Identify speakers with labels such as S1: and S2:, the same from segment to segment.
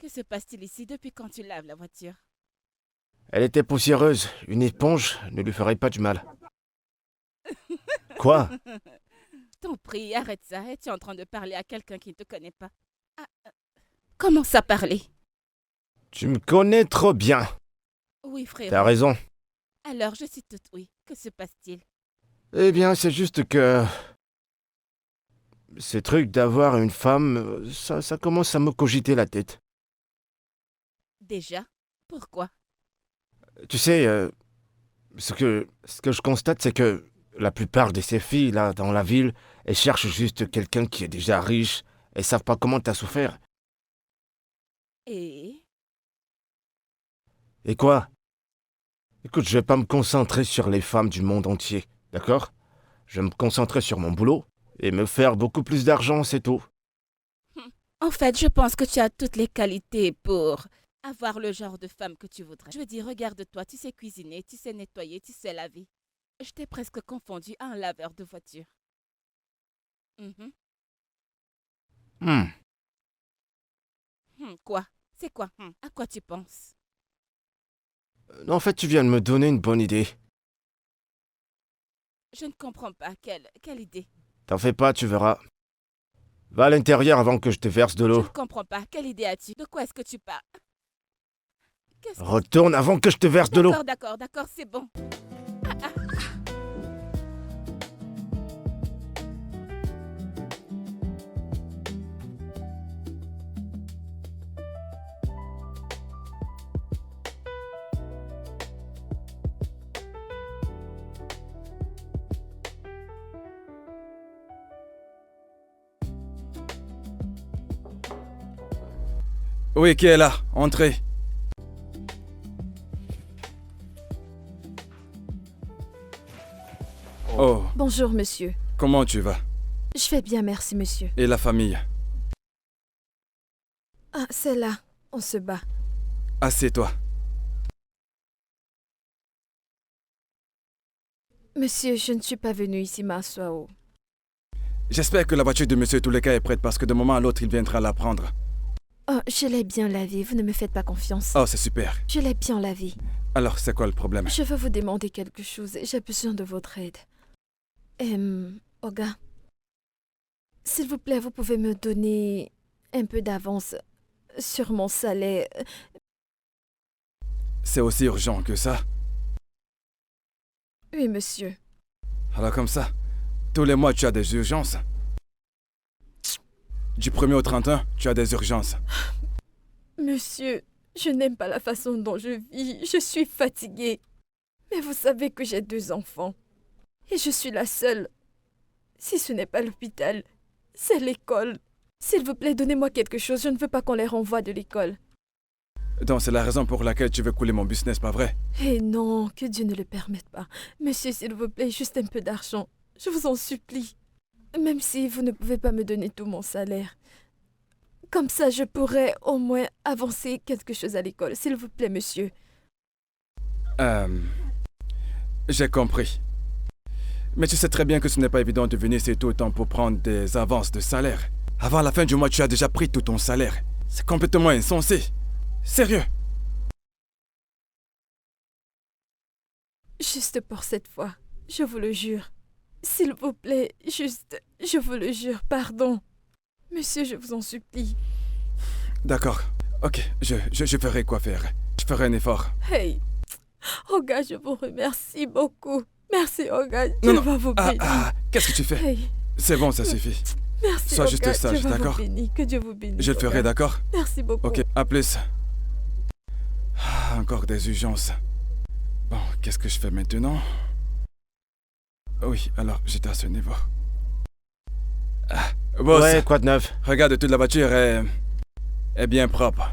S1: Que se passe-t-il ici depuis quand tu laves la voiture?
S2: Elle était poussiéreuse. Une éponge ne lui ferait pas du mal. Quoi?
S1: T'en prie, arrête ça. Es-tu en train de parler à quelqu'un qui ne te connaît pas? Ah, commence à parler.
S2: Tu me connais trop bien.
S1: Oui, frère.
S2: T'as raison.
S1: Alors, je suis toute oui. Que se passe-t-il?
S2: Eh bien, c'est juste que... Ces trucs d'avoir une femme, ça commence à me cogiter la tête.
S1: Déjà? Pourquoi?
S2: Tu sais, ce que je constate, c'est que la plupart de ces filles, là, dans la ville, elles cherchent juste quelqu'un qui est déjà riche. Elles savent pas comment t'as souffert.
S1: Et...
S2: Et quoi? Écoute, je vais pas me concentrer sur les femmes du monde entier, d'accord? Je vais me concentrer sur mon boulot et me faire beaucoup plus d'argent, c'est tout.
S1: En fait, je pense que tu as toutes les qualités pour avoir le genre de femme que tu voudrais. Je veux dire, regarde-toi, tu sais cuisiner, tu sais nettoyer, tu sais laver. Je t'ai presque confondu à un laveur de voiture. Mhm.
S2: Hmm.
S1: Quoi? C'est quoi? À quoi tu penses?
S2: En fait, tu viens de me donner une bonne idée.
S1: Je ne comprends pas. Quelle idée?
S2: T'en fais pas, tu verras. Va à l'intérieur avant que je te verse de
S1: Je
S2: l'eau.
S1: ne comprends pas. Quelle idée as-tu? De quoi est-ce que tu parles? Qu'est-ce que...
S2: Retourne avant que je te verse de l'eau.
S1: D'accord, c'est bon.
S3: Oui, qui est là? Entrez. Oh,
S4: Bonjour, monsieur.
S3: comment tu vas?
S4: Je vais bien, merci, monsieur.
S3: Et la famille?
S4: Ah, c'est là. On se bat.
S3: Assieds-toi.
S4: Monsieur, je ne suis pas venu ici m'asseoir.
S3: J'espère que la voiture de monsieur Touleka est prête parce que d'un moment à l'autre, il viendra la prendre.
S4: Oh, je l'ai bien lavée. Vous ne me faites pas confiance.
S3: Oh, c'est super.
S4: Je l'ai bien lavée.
S3: Alors, c'est quoi le problème?
S4: Je veux vous demander quelque chose. J'ai besoin de votre aide. Oga, s'il vous plaît, vous pouvez me donner un peu d'avance sur mon salaire.
S3: C'est aussi urgent que ça?
S4: Oui, monsieur.
S3: Alors comme ça, tous les mois, tu as des urgences? Du 1er au 31, tu as des urgences.
S4: Monsieur, je n'aime pas la façon dont je vis. Je suis fatiguée. Mais vous savez que j'ai 2 enfants. Et je suis la seule. Si ce n'est pas l'hôpital, c'est l'école. S'il vous plaît, donnez-moi quelque chose. Je ne veux pas qu'on les renvoie de l'école.
S3: Donc c'est la raison pour laquelle tu veux couler mon business, pas vrai?
S4: Eh non, que Dieu ne le permette pas. Monsieur, s'il vous plaît, juste un peu d'argent. Je vous en supplie. Même si vous ne pouvez pas me donner tout mon salaire. Comme ça, je pourrais au moins avancer quelque chose à l'école. S'il vous plaît, monsieur.
S3: J'ai compris. Mais tu sais très bien que ce n'est pas évident de venir ici tout le temps pour prendre des avances de salaire. Avant la fin du mois, tu as déjà pris tout ton salaire. C'est complètement insensé. Sérieux.
S4: Juste pour cette fois, je vous le jure. S'il vous plaît, juste, je vous le jure, pardon. Monsieur, je vous en supplie.
S3: D'accord. Ok, je ferai quoi faire. Je ferai un effort.
S4: Hey, Oga, je vous remercie beaucoup. Merci, Oga.
S3: Non,
S4: Dieu
S3: non.
S4: va vous bénir.
S3: Qu'est-ce que tu fais?
S4: Hey,
S3: C'est bon, ça suffit.
S4: merci,
S3: Sois
S4: Oga.
S3: juste sage,
S4: Dieu va
S3: d'accord?
S4: vous bénir. Que Dieu vous bénisse.
S3: Je le ferai,
S4: Oga.
S3: d'accord?
S4: Merci beaucoup.
S3: Ok, à plus. Encore des urgences. Bon, qu'est-ce que je fais maintenant? Oui, alors j'étais à ce niveau. Boss,
S2: Ouais, quoi de neuf?
S3: regarde, toute la voiture est bien propre.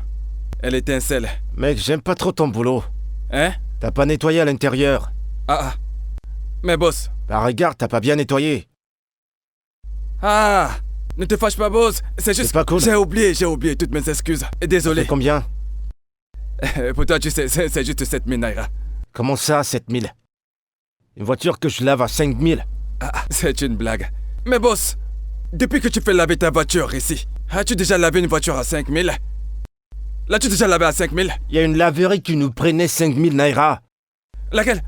S3: Elle étincelle.
S2: Mec, j'aime pas trop ton boulot.
S3: Hein?
S2: T'as pas nettoyé à l'intérieur.
S3: Ah. Mais boss.
S2: Bah regarde, t'as pas bien nettoyé.
S3: Ah! Ne te fâche pas, boss. C'est juste...
S2: C'est pas cool.
S3: J'ai oublié toutes mes excuses. Et désolé.
S2: C'est combien?
S3: Pour toi, tu sais, c'est juste 7000 naira.
S2: Comment ça, 7000? Une voiture que je lave à 5000?
S3: Ah, c'est une blague. Mais boss, depuis que tu fais laver ta voiture ici, as-tu déjà lavé une voiture à 5000? L'as-tu déjà lavé à 5000?
S2: Il y a une laverie qui nous prenait 5000 naira.
S3: Laquelle?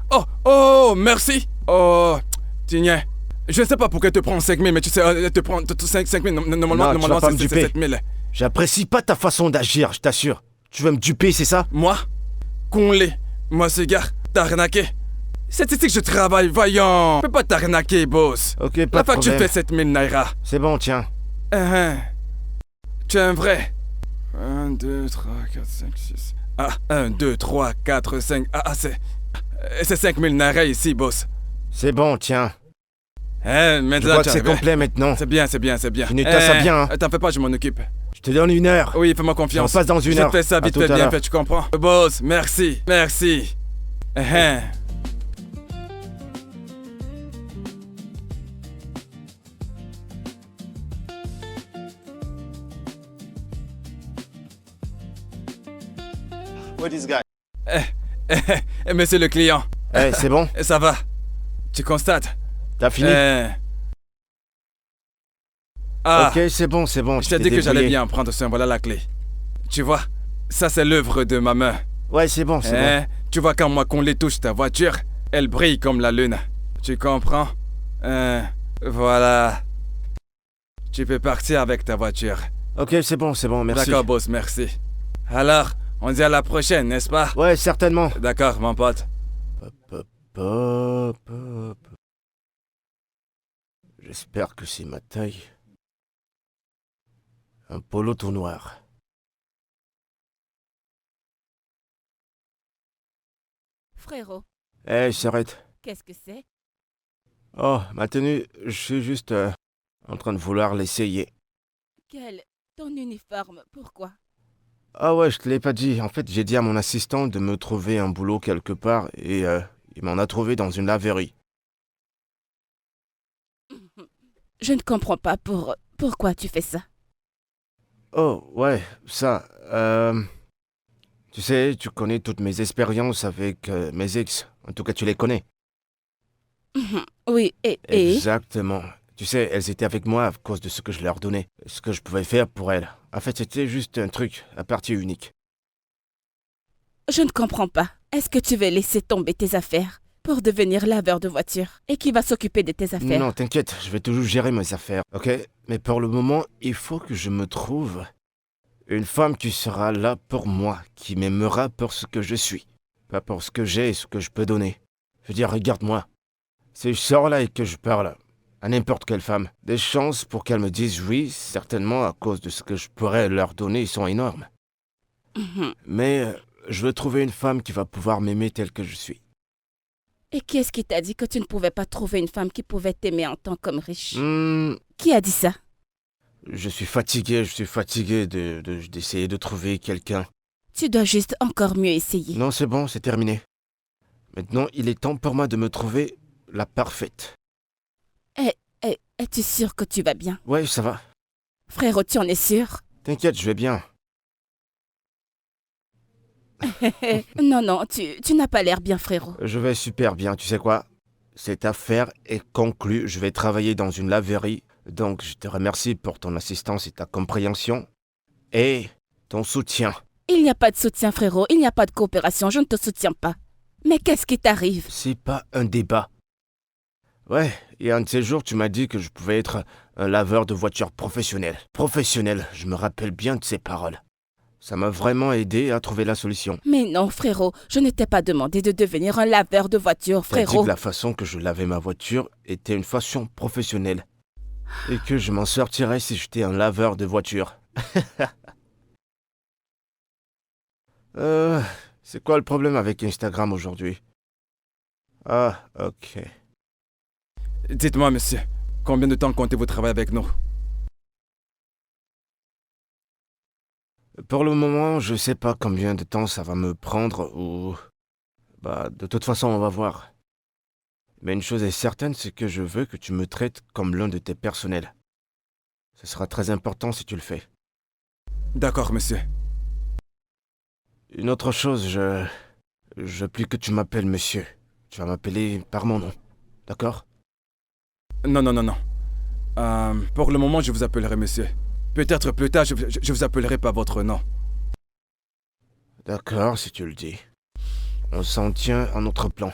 S3: Oh, merci. Oh, Tigné. Je ne sais pas pourquoi elle te prend 5000, mais tu sais, elle te prend 5000. Normalement,
S2: pas me
S3: c'est
S2: duper.
S3: 7000.
S2: J'apprécie pas ta façon d'agir, je t'assure. Tu veux me duper, c'est ça?
S3: Moi? Conlé. Moi, ce gars, t'as arnaqué. C'est ici que je travaille, voyons. Je peux pas t'arnaquer, boss.
S2: Ok, pas
S3: La
S2: de
S3: fois que tu
S2: problème.
S3: fais 7000 naira.
S2: C'est bon, tiens.
S3: Tu es un vrai. 1, 2, 3, 4, 5, 6. Ah, 1, 2, 3, 4, 5. C'est 5000 naira ici, boss.
S2: C'est bon, tiens.
S3: Hein,
S2: Je
S3: maintenant,
S2: vois
S3: tu
S2: que c'est
S3: arrives.
S2: complet maintenant.
S3: C'est bien.
S2: Tu nettoies ça bien, hein.
S3: T'en fais pas, je m'en occupe.
S2: Je te donne 1 heure.
S3: Oui, fais-moi confiance.
S2: On passe dans 1
S3: Je
S2: heure.
S3: fais ça
S2: À
S3: vite
S2: tout
S3: fait,
S2: à
S3: bien
S2: l'heure.
S3: fait, tu comprends? Boss, merci.
S2: What is guy?
S3: Monsieur le client,
S2: Eh, c'est bon?
S3: ça va? Tu constates?
S2: T'as fini? Ok, c'est bon.
S3: Je t'ai dit que j'allais bien prendre soin, voilà la clé. Tu vois, ça c'est l'œuvre de ma main.
S2: Ouais, c'est bon.
S3: Tu vois quand moi qu'on les touche ta voiture, elle brille comme la lune. Tu comprends? Voilà. Tu peux partir avec ta voiture.
S2: Ok, c'est bon, merci.
S3: D'accord, boss, merci. Alors, on dit à la prochaine, n'est-ce pas?
S2: Ouais, certainement.
S3: D'accord, mon pote.
S2: J'espère que c'est ma taille. Un polo tout noir.
S1: Frérot,
S2: Eh, s'arrête.
S1: qu'est-ce que c'est?
S2: Oh, ma tenue, je suis juste en train de vouloir l'essayer.
S1: Quel? Ton uniforme, pourquoi?
S2: Ah ouais, je te l'ai pas dit. En fait, j'ai dit à mon assistant de me trouver un boulot quelque part et il m'en a trouvé dans une laverie.
S1: Je ne comprends pas pourquoi tu fais ça.
S2: Oh, ouais, ça. Tu sais, tu connais toutes mes expériences avec mes ex. En tout cas, tu les connais.
S1: Oui, et?
S2: Exactement. Tu sais, elles étaient avec moi à cause de ce que je leur donnais, ce que je pouvais faire pour elles. En fait, c'était juste un truc, à partie unique.
S1: Je ne comprends pas. Est-ce que tu veux laisser tomber tes affaires pour devenir laveur de voiture? Et qui va s'occuper de tes affaires?
S2: Non, t'inquiète, je vais toujours gérer mes affaires, ok? Mais pour le moment, il faut que je me trouve une femme qui sera là pour moi, qui m'aimera pour ce que je suis, pas pour ce que j'ai et ce que je peux donner. Je veux dire, regarde-moi. Si je sors là et que je parle à n'importe quelle femme, des chances pour qu'elle me dise oui, certainement à cause de ce que je pourrais leur donner, sont énormes. Mais je veux trouver une femme qui va pouvoir m'aimer tel que je suis.
S1: Et qui est-ce qui t'a dit que tu ne pouvais pas trouver une femme qui pouvait t'aimer en tant qu'homme riche? Qui a dit ça?
S2: Je suis fatigué d'essayer de trouver quelqu'un.
S1: Tu dois juste encore mieux essayer.
S2: Non, c'est bon, c'est terminé. Maintenant, il est temps pour moi de me trouver la parfaite.
S1: Es-tu sûr que tu vas bien?
S2: Ouais, ça va.
S1: Frérot, tu en es sûr?
S2: T'inquiète, je vais bien.
S1: Non, tu n'as pas l'air bien, frérot.
S2: Je vais super bien, tu sais quoi? Cette affaire est conclue, je vais travailler dans une laverie. Donc, je te remercie pour ton assistance et ta compréhension. Et ton soutien.
S1: Il n'y a pas de soutien, frérot. Il n'y a pas de coopération. Je ne te soutiens pas. Mais qu'est-ce qui t'arrive?
S2: C'est pas un débat. Ouais, et un de ces jours, tu m'as dit que je pouvais être un laveur de voitures professionnel. Professionnel, je me rappelle bien de ces paroles. Ça m'a vraiment aidé à trouver la solution.
S1: Mais non, frérot, je ne t'ai pas demandé de devenir un laveur de voitures,
S2: T'as dit
S1: frérot.
S2: que la façon que je lavais ma voiture était une façon professionnelle. Et que je m'en sortirais si j'étais un laveur de voitures. C'est quoi le problème avec Instagram aujourd'hui? Ah, ok.
S3: Dites-moi, monsieur, combien de temps comptez-vous travailler avec nous?
S2: Pour le moment, je sais pas combien de temps ça va me prendre ou... de toute façon, on va voir. Mais une chose est certaine, c'est que je veux que tu me traites comme l'un de tes personnels. Ce sera très important si tu le fais.
S3: D'accord, monsieur.
S2: Une autre chose, je veux plus que tu m'appelles monsieur. Tu vas m'appeler par mon nom. D'accord?
S3: Non. Pour le moment, je vous appellerai monsieur. Peut-être plus tard, je vous appellerai par votre nom.
S2: D'accord, si tu le dis. On s'en tient à notre plan.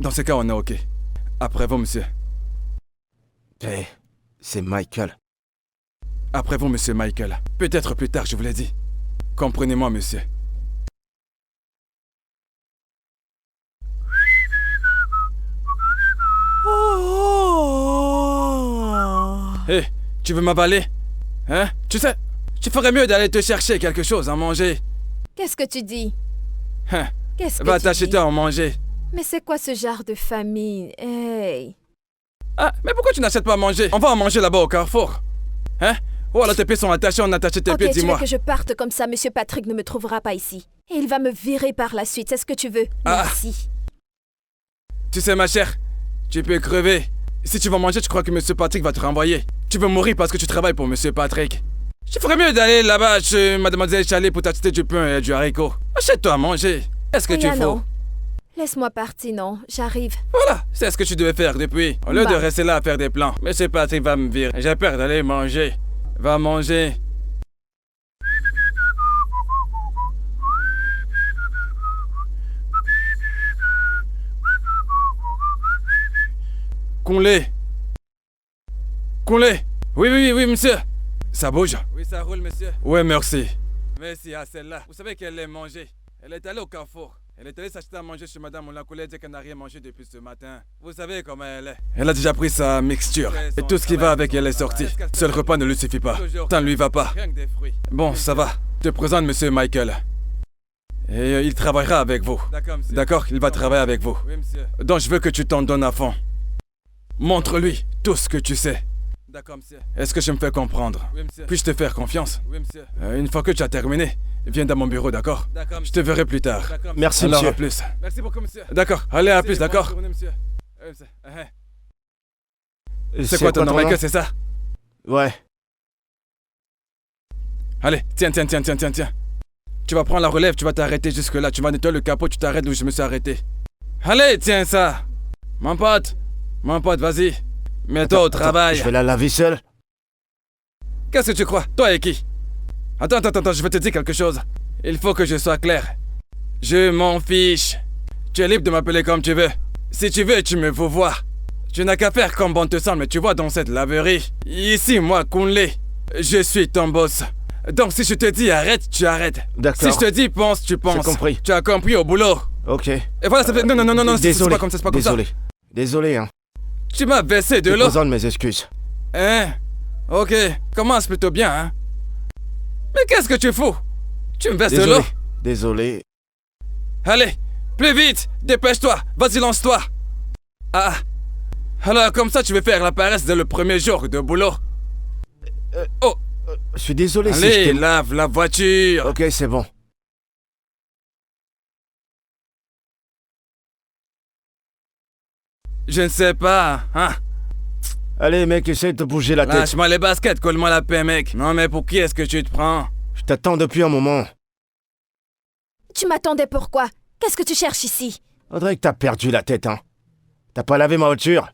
S3: Dans ce cas, on est OK. Après vous, monsieur.
S2: Hé, c'est Michael.
S3: Après vous, monsieur Michael. Peut-être plus tard, je vous l'ai dit. Comprenez-moi, monsieur. Hé, tu veux m'avaler? Hein? Tu sais, tu ferais mieux d'aller te chercher quelque chose à manger.
S4: Qu'est-ce que tu dis?
S3: Hein?
S4: Qu'est-ce que
S3: Va
S4: tu
S3: t'acheter
S4: dis?
S3: à manger.
S4: Mais c'est quoi ce genre de famille? Hey!
S3: Ah, mais pourquoi tu n'achètes pas à manger? On va en manger là-bas au carrefour. Hein? Oh là, tes pieds sont attachés, on a attaché tes
S4: Ok,
S3: pieds,
S4: tu veux
S3: dis-moi.
S4: que je parte comme ça, Monsieur Patrick ne me trouvera pas ici. Et il va me virer par la suite, c'est ce que tu veux?
S3: Ah.
S4: Merci.
S3: Tu sais, ma chère, tu peux crever. Si tu vas manger, tu crois que Monsieur Patrick va te renvoyer. Tu veux mourir parce que tu travailles pour Monsieur Patrick. Je ferais mieux d'aller là-bas chez Mademoiselle Chalet pour t'acheter du pain et du haricot. Achète-toi à manger. Est-ce que tu
S4: Rien,
S3: fous?
S4: non. Laisse-moi partir, non. J'arrive.
S3: Voilà, c'est ce que tu devais faire depuis. Au lieu de
S4: Bah.
S3: rester là à faire des plans. Monsieur Patrick va me virer. J'ai peur d'aller manger. Va manger. Conlé. Conlé. Oui, monsieur. Ça bouge. Oui, ça roule, monsieur. Oui, merci. Merci à celle-là. Vous savez qu'elle est mangée. Elle est allée au carrefour. Elle est allée s'acheter à manger chez Madame Moulacoulé, dit qu'elle n'a rien mangé depuis ce matin. Vous savez comment elle est. Elle a déjà pris sa mixture. Et tout ce qui va avec elle est sorti. Seul repas ne lui suffit pas. Ça ne lui va pas. Bon, ça va. Je te présente Monsieur Michael. Et il travaillera avec vous. D'accord, il va travailler avec vous. Donc je veux que tu t'en donnes à fond. Montre-lui tout ce que tu sais. Est-ce que je me fais comprendre? Puis-je te faire confiance? Une fois que tu as terminé, viens dans mon bureau, d'accord? Je te verrai plus tard.
S2: Merci,
S3: Alors,
S2: monsieur.
S3: à plus. D'accord, allez, à plus, d'accord? C'est quoi ton nom, Michael, c'est ça?
S2: Ouais.
S3: Allez, tiens. Tu vas prendre la relève, tu vas t'arrêter jusque là. Tu vas nettoyer le capot, tu t'arrêtes où je me suis arrêté. Allez, tiens ça. Mon pote, vas-y. Mets-toi au travail.
S2: Je vais la laver seul.
S3: Qu'est-ce que tu crois? Toi et qui? Attends, je vais te dire quelque chose. Il faut que je sois clair. Je m'en fiche. Tu es libre de m'appeler comme tu veux. Si tu veux, tu me veux voir. Tu n'as qu'à faire comme bon te semble, tu vois, dans cette laverie. Ici, moi, Kunle, je suis ton boss. Donc si je te dis arrête, tu arrêtes.
S2: D'accord.
S3: Si je te dis pense, tu penses.
S2: J'ai compris.
S3: Tu as compris au boulot.
S2: Ok.
S3: Et voilà, ça fait... Non, c'est
S2: Désolé.
S3: pas comme ça, c'est pas comme ça.
S2: Désolé, hein.
S3: Tu m'as baissé de
S2: Je
S3: l'eau.
S2: présente mes excuses.
S3: Hein? Ok, commence plutôt bien, hein? Mais qu'est-ce que tu fous? Tu me baisses de l'eau?
S2: Désolé.
S3: Allez, plus vite, dépêche-toi, vas-y, lance-toi. Ah, alors comme ça tu veux faire la paresse dès le premier jour de boulot. Oh,
S2: Je suis désolé si je
S3: allez,
S2: t'ai...
S3: lave la voiture.
S2: Ok, c'est bon.
S3: Je ne sais pas, hein?
S2: Allez, mec, essaye de bouger la tête.
S3: Lâche-moi les baskets, colle-moi la paix, mec. Non mais pour qui est-ce que tu te prends?
S2: Je t'attends depuis un moment.
S4: Tu m'attendais pourquoi? Qu'est-ce que tu cherches ici?
S2: On dirait que t'as perdu la tête, hein. T'as pas lavé ma voiture?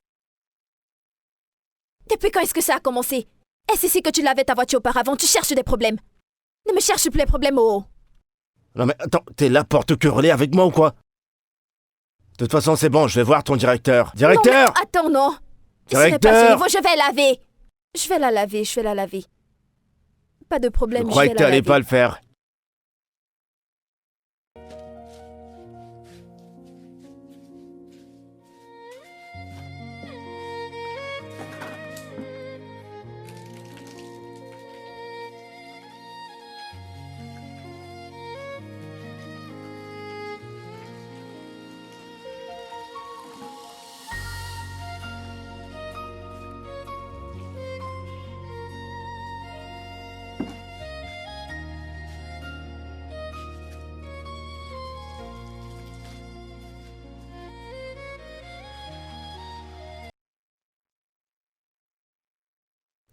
S4: Depuis quand est-ce que ça a commencé? Est-ce ici que tu lavais ta voiture auparavant? Tu cherches des problèmes. Ne me cherche plus les problèmes, oh.
S2: Non mais attends, t'es là pour te quereller avec moi ou quoi? De toute façon, c'est bon, je vais voir ton directeur. Directeur!
S4: Non, mais attends, non.
S2: Directeur!
S4: Ce n'est pas ce niveau, je vais laver. Je vais la laver. Pas de
S2: Je
S4: problème, je
S2: croyais
S4: vais
S2: que
S4: la
S2: t'allais
S4: laver.
S2: pas le faire.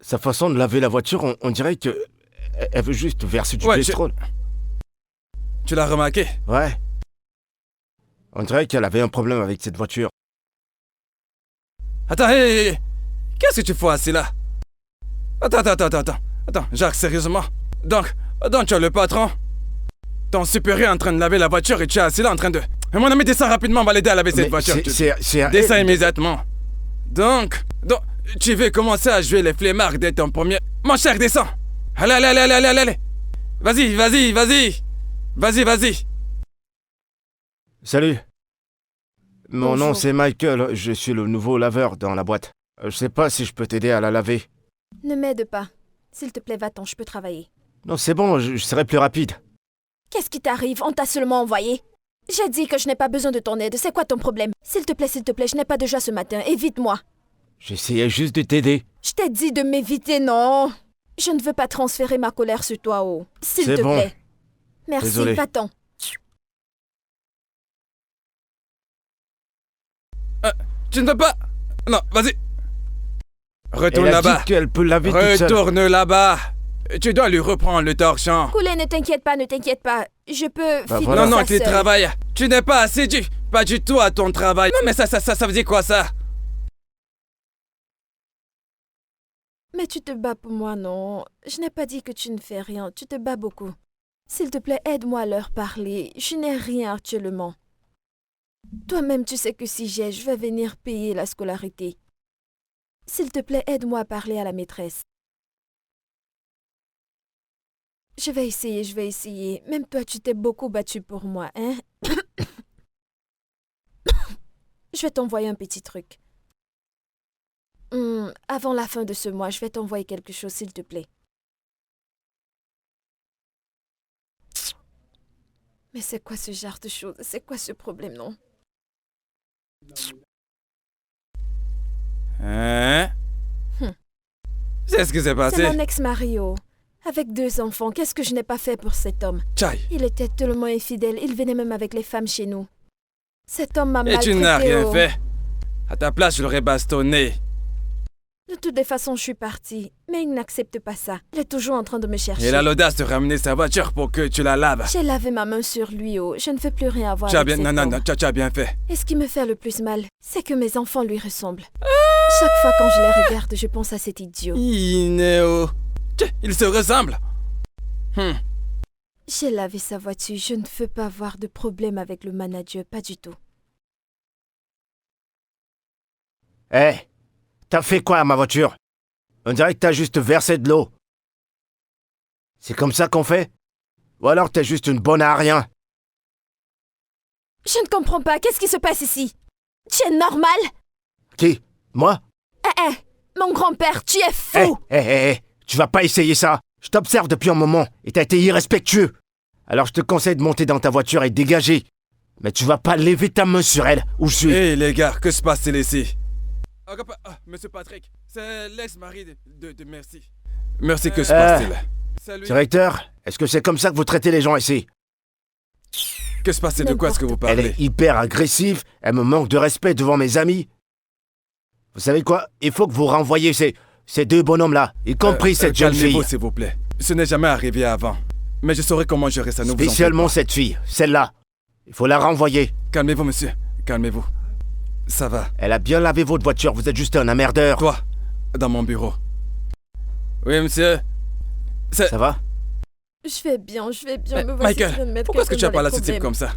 S2: Sa façon de laver la voiture, on dirait que... Elle veut juste verser du
S3: Ouais,
S2: pétrole.
S3: Tu l'as remarqué?
S2: Ouais. On dirait qu'elle avait un problème avec cette voiture.
S3: Attends, hé. Qu'est-ce que tu fais assis là? Attends, Jacques, sérieusement? Donc tu es le patron? Ton supérieur est en train de laver la voiture et tu es assis là en train de... Mon ami, descends rapidement, on va l'aider à laver cette
S2: Mais
S3: voiture.
S2: c'est...
S3: Descends immédiatement. Donc, tu veux commencer à jouer les flemmards dès ton premier... Mon cher, descends. Allez. Vas-y.
S2: Salut. Mon nom
S4: Bonjour.
S2: c'est Michael, je suis le nouveau laveur dans la boîte. Je sais pas si je peux t'aider à la laver.
S4: Ne m'aide pas. S'il te plaît, va-t'en, je peux travailler.
S2: Non, c'est bon, je serai plus rapide.
S4: Qu'est-ce qui t'arrive? On t'a seulement envoyé. J'ai dit que je n'ai pas besoin de ton aide. C'est quoi ton problème? S'il te plaît, je n'ai pas de joie ce matin. Évite-moi.
S2: J'essayais juste de t'aider.
S4: Je t'ai dit de m'éviter, non? Je ne veux pas transférer ma colère sur toi, oh. S'il
S2: C'est
S4: te
S2: bon.
S4: plaît. Merci,
S2: Désolé.
S4: va-t'en.
S3: Tu ne peux pas... Non, vas-y. Retourne
S2: Elle a
S3: là-bas.
S2: dit qu'elle peut laver toute seule.
S3: Retourne là-bas. Tu dois lui reprendre le torchon.
S4: Coulé, ne t'inquiète pas. Je peux
S2: Bah
S4: finir
S2: voilà.
S3: Non,
S4: ça
S3: tu
S4: seule.
S3: travailles. Tu n'es pas assidu. Pas du tout à ton travail. Non, mais ça veut dire quoi, ça?
S4: Mais tu te bats pour moi, non? Je n'ai pas dit que tu ne fais rien. Tu te bats beaucoup. S'il te plaît, aide-moi à leur parler. Je n'ai rien actuellement. Toi-même, tu sais que si j'ai, je vais venir payer la scolarité. S'il te plaît, aide-moi à parler à la maîtresse. Je vais essayer. Même toi, tu t'es beaucoup battu pour moi, hein? Je vais t'envoyer un petit truc. Avant la fin de ce mois, je vais t'envoyer quelque chose, s'il te plaît. Mais c'est quoi ce genre de choses? C'est quoi ce problème, non?
S3: Hein? C'est ce qui s'est
S4: C'est
S3: passé.
S4: mon ex-mari, oh. Avec 2 enfants, qu'est-ce que je n'ai pas fait pour cet homme?
S3: Tchaï.
S4: Il était tellement infidèle, il venait même avec les femmes chez nous. Cet homme m'a
S3: Et
S4: maltraité,
S3: tu n'as rien
S4: oh.
S3: fait. À ta place, je l'aurais bastonné.
S4: De toutes les façons, je suis partie. Mais il n'accepte pas ça. Il est toujours en train de me chercher.
S3: Il a l'audace de ramener sa voiture pour que tu la laves.
S4: J'ai lavé ma main sur lui, oh. Je ne veux plus rien avoir
S3: Tu as
S4: avec
S3: bien...
S4: cet
S3: Non,
S4: homme.
S3: tu as bien fait.
S4: Et ce qui me fait le plus mal, c'est que mes enfants lui ressemblent. Chaque fois quand je les regarde, je pense à cet idiot.
S3: Inéo. Il se ressemble.
S4: J'ai lavé sa voiture, je ne veux pas avoir de problème avec le manager, pas du tout.
S2: Hé, t'as fait quoi à ma voiture? On dirait que t'as juste versé de l'eau. C'est comme ça qu'on fait? Ou alors t'es juste une bonne à rien?
S4: Je ne comprends pas, qu'est-ce qui se passe ici? Tu es normal?
S2: Qui? Moi?
S4: Mon grand-père, tu es fou!
S2: Tu vas pas essayer ça. Je t'observe depuis un moment et t'as été irrespectueux. Alors je te conseille de monter dans ta voiture et de dégager. Mais tu vas pas lever ta main sur elle, où je suis.
S3: Hé les gars, que se passe-t-il ici? Monsieur Patrick, c'est l'ex-mari de Merci. Merci, que se passe-t-il? Salut.
S2: Directeur, est-ce que c'est comme ça que vous traitez les gens ici?
S3: Que se passe-t-il? De quoi est-ce que vous
S2: Elle
S3: parlez?
S2: est hyper agressive, elle me manque de respect devant mes amis. Vous savez quoi? Il faut que vous renvoyiez ces 2 bonhommes-là, y compris cette jeune fille.
S3: Calmez-vous, s'il vous plaît. Ce n'est jamais arrivé avant. Mais je saurai comment gérer ça, ne vous en faites
S2: Spécialement
S3: pas.
S2: cette fille, celle-là. Il faut la renvoyer.
S3: Calmez-vous, monsieur. Calmez-vous. Ça va.
S2: Elle a bien lavé votre voiture, vous êtes juste un emmerdeur.
S3: Toi, dans mon bureau. Oui, monsieur.
S2: Ça va?
S4: Je vais bien,
S3: Mais,
S4: me voici
S3: Michael,
S4: en train de mettre
S3: pourquoi est-ce que tu
S4: quelqu'un
S3: as parlé à
S4: dans
S3: ce
S4: les
S3: type
S4: problèmes.
S3: comme ça?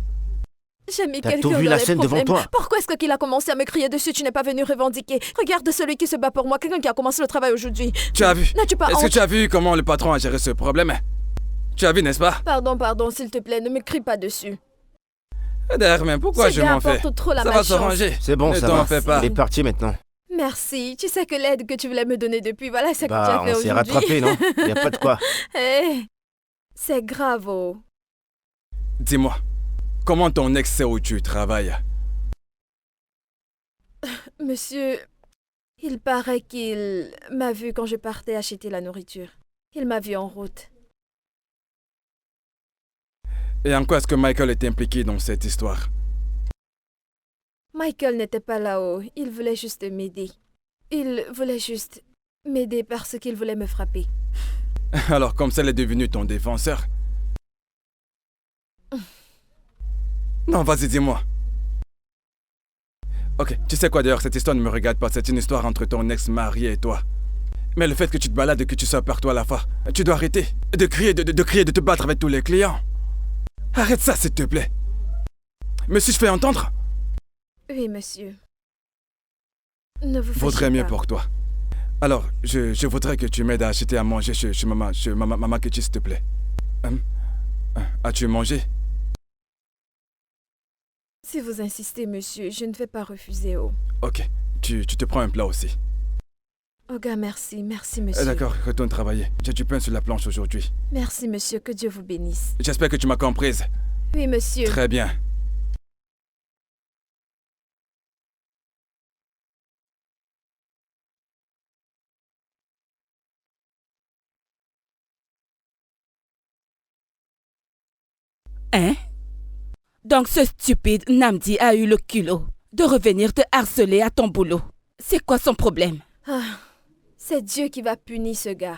S4: J'ai mis
S2: T'as
S4: quelqu'un
S2: tout vu
S4: dans
S2: la
S4: les
S2: scène devant
S4: problèmes.
S2: toi.
S4: Pourquoi est-ce qu'il a commencé à me crier dessus? Tu n'es pas venu revendiquer. Regarde celui qui se bat pour moi, quelqu'un qui a commencé le travail aujourd'hui.
S3: Tu as vu?
S4: N'as-tu pas
S3: Est-ce que
S4: honte?
S3: tu as vu comment le patron a géré ce problème? Tu as vu, n'est-ce pas?
S4: Pardon, s'il te plaît, ne me crie pas dessus.
S3: D'ailleurs, mais pourquoi
S4: Ce
S3: je
S4: gars
S3: m'en fais?
S4: apporte trop la
S3: Ça va
S4: malchance.
S3: s'arranger.
S2: C'est bon,
S3: Ne
S2: ça
S3: t'en
S2: va.
S3: fais pas.
S2: Il est parti maintenant.
S4: Merci. Tu sais que l'aide que tu voulais me donner depuis, voilà ce que tu
S2: Bah,
S4: as fait
S2: on s'est
S4: aujourd'hui.
S2: rattrapé, non? Y a pas de quoi.
S4: Hé, c'est grave, oh.
S3: Dis-moi, comment ton ex sait où tu travailles?
S4: Monsieur, il paraît qu'il m'a vu quand je partais acheter la nourriture. Il m'a vu en route.
S3: Et en quoi est-ce que Michael est impliqué dans cette histoire?
S4: Michael n'était pas là-haut. Il voulait juste m'aider. Il voulait juste m'aider parce qu'il voulait me frapper.
S3: Alors, comme ça, elle est devenue ton défenseur? Non, vas-y, dis-moi. Ok, tu sais quoi d'ailleurs, cette histoire ne me regarde pas. C'est une histoire entre ton ex-mari et toi. Mais le fait que tu te balades et que tu sois partout à la fois, tu dois arrêter de crier, de te battre avec tous les clients. Arrête ça, s'il te plaît. Mais si je fais entendre,
S4: Oui, monsieur. Ne vous fâchez
S3: vaudrait mieux
S4: pas.
S3: pour toi. Alors, je voudrais que tu m'aides à acheter à manger chez maman Kitty, s'il te plaît. As-tu mangé?
S4: Si vous insistez, monsieur, je ne vais pas refuser. Oh,
S3: Ok, tu te prends un plat aussi.
S4: Gars, merci. Merci, monsieur.
S3: D'accord, retourne travailler. J'ai du pain sur la planche aujourd'hui.
S4: Merci, monsieur. Que Dieu vous bénisse.
S3: J'espère que tu m'as comprise.
S4: Oui, monsieur.
S3: Très bien.
S1: Hein? Donc ce stupide Namdi a eu le culot de revenir te harceler à ton boulot. C'est quoi son problème?
S4: Ah, c'est Dieu qui va punir ce gars.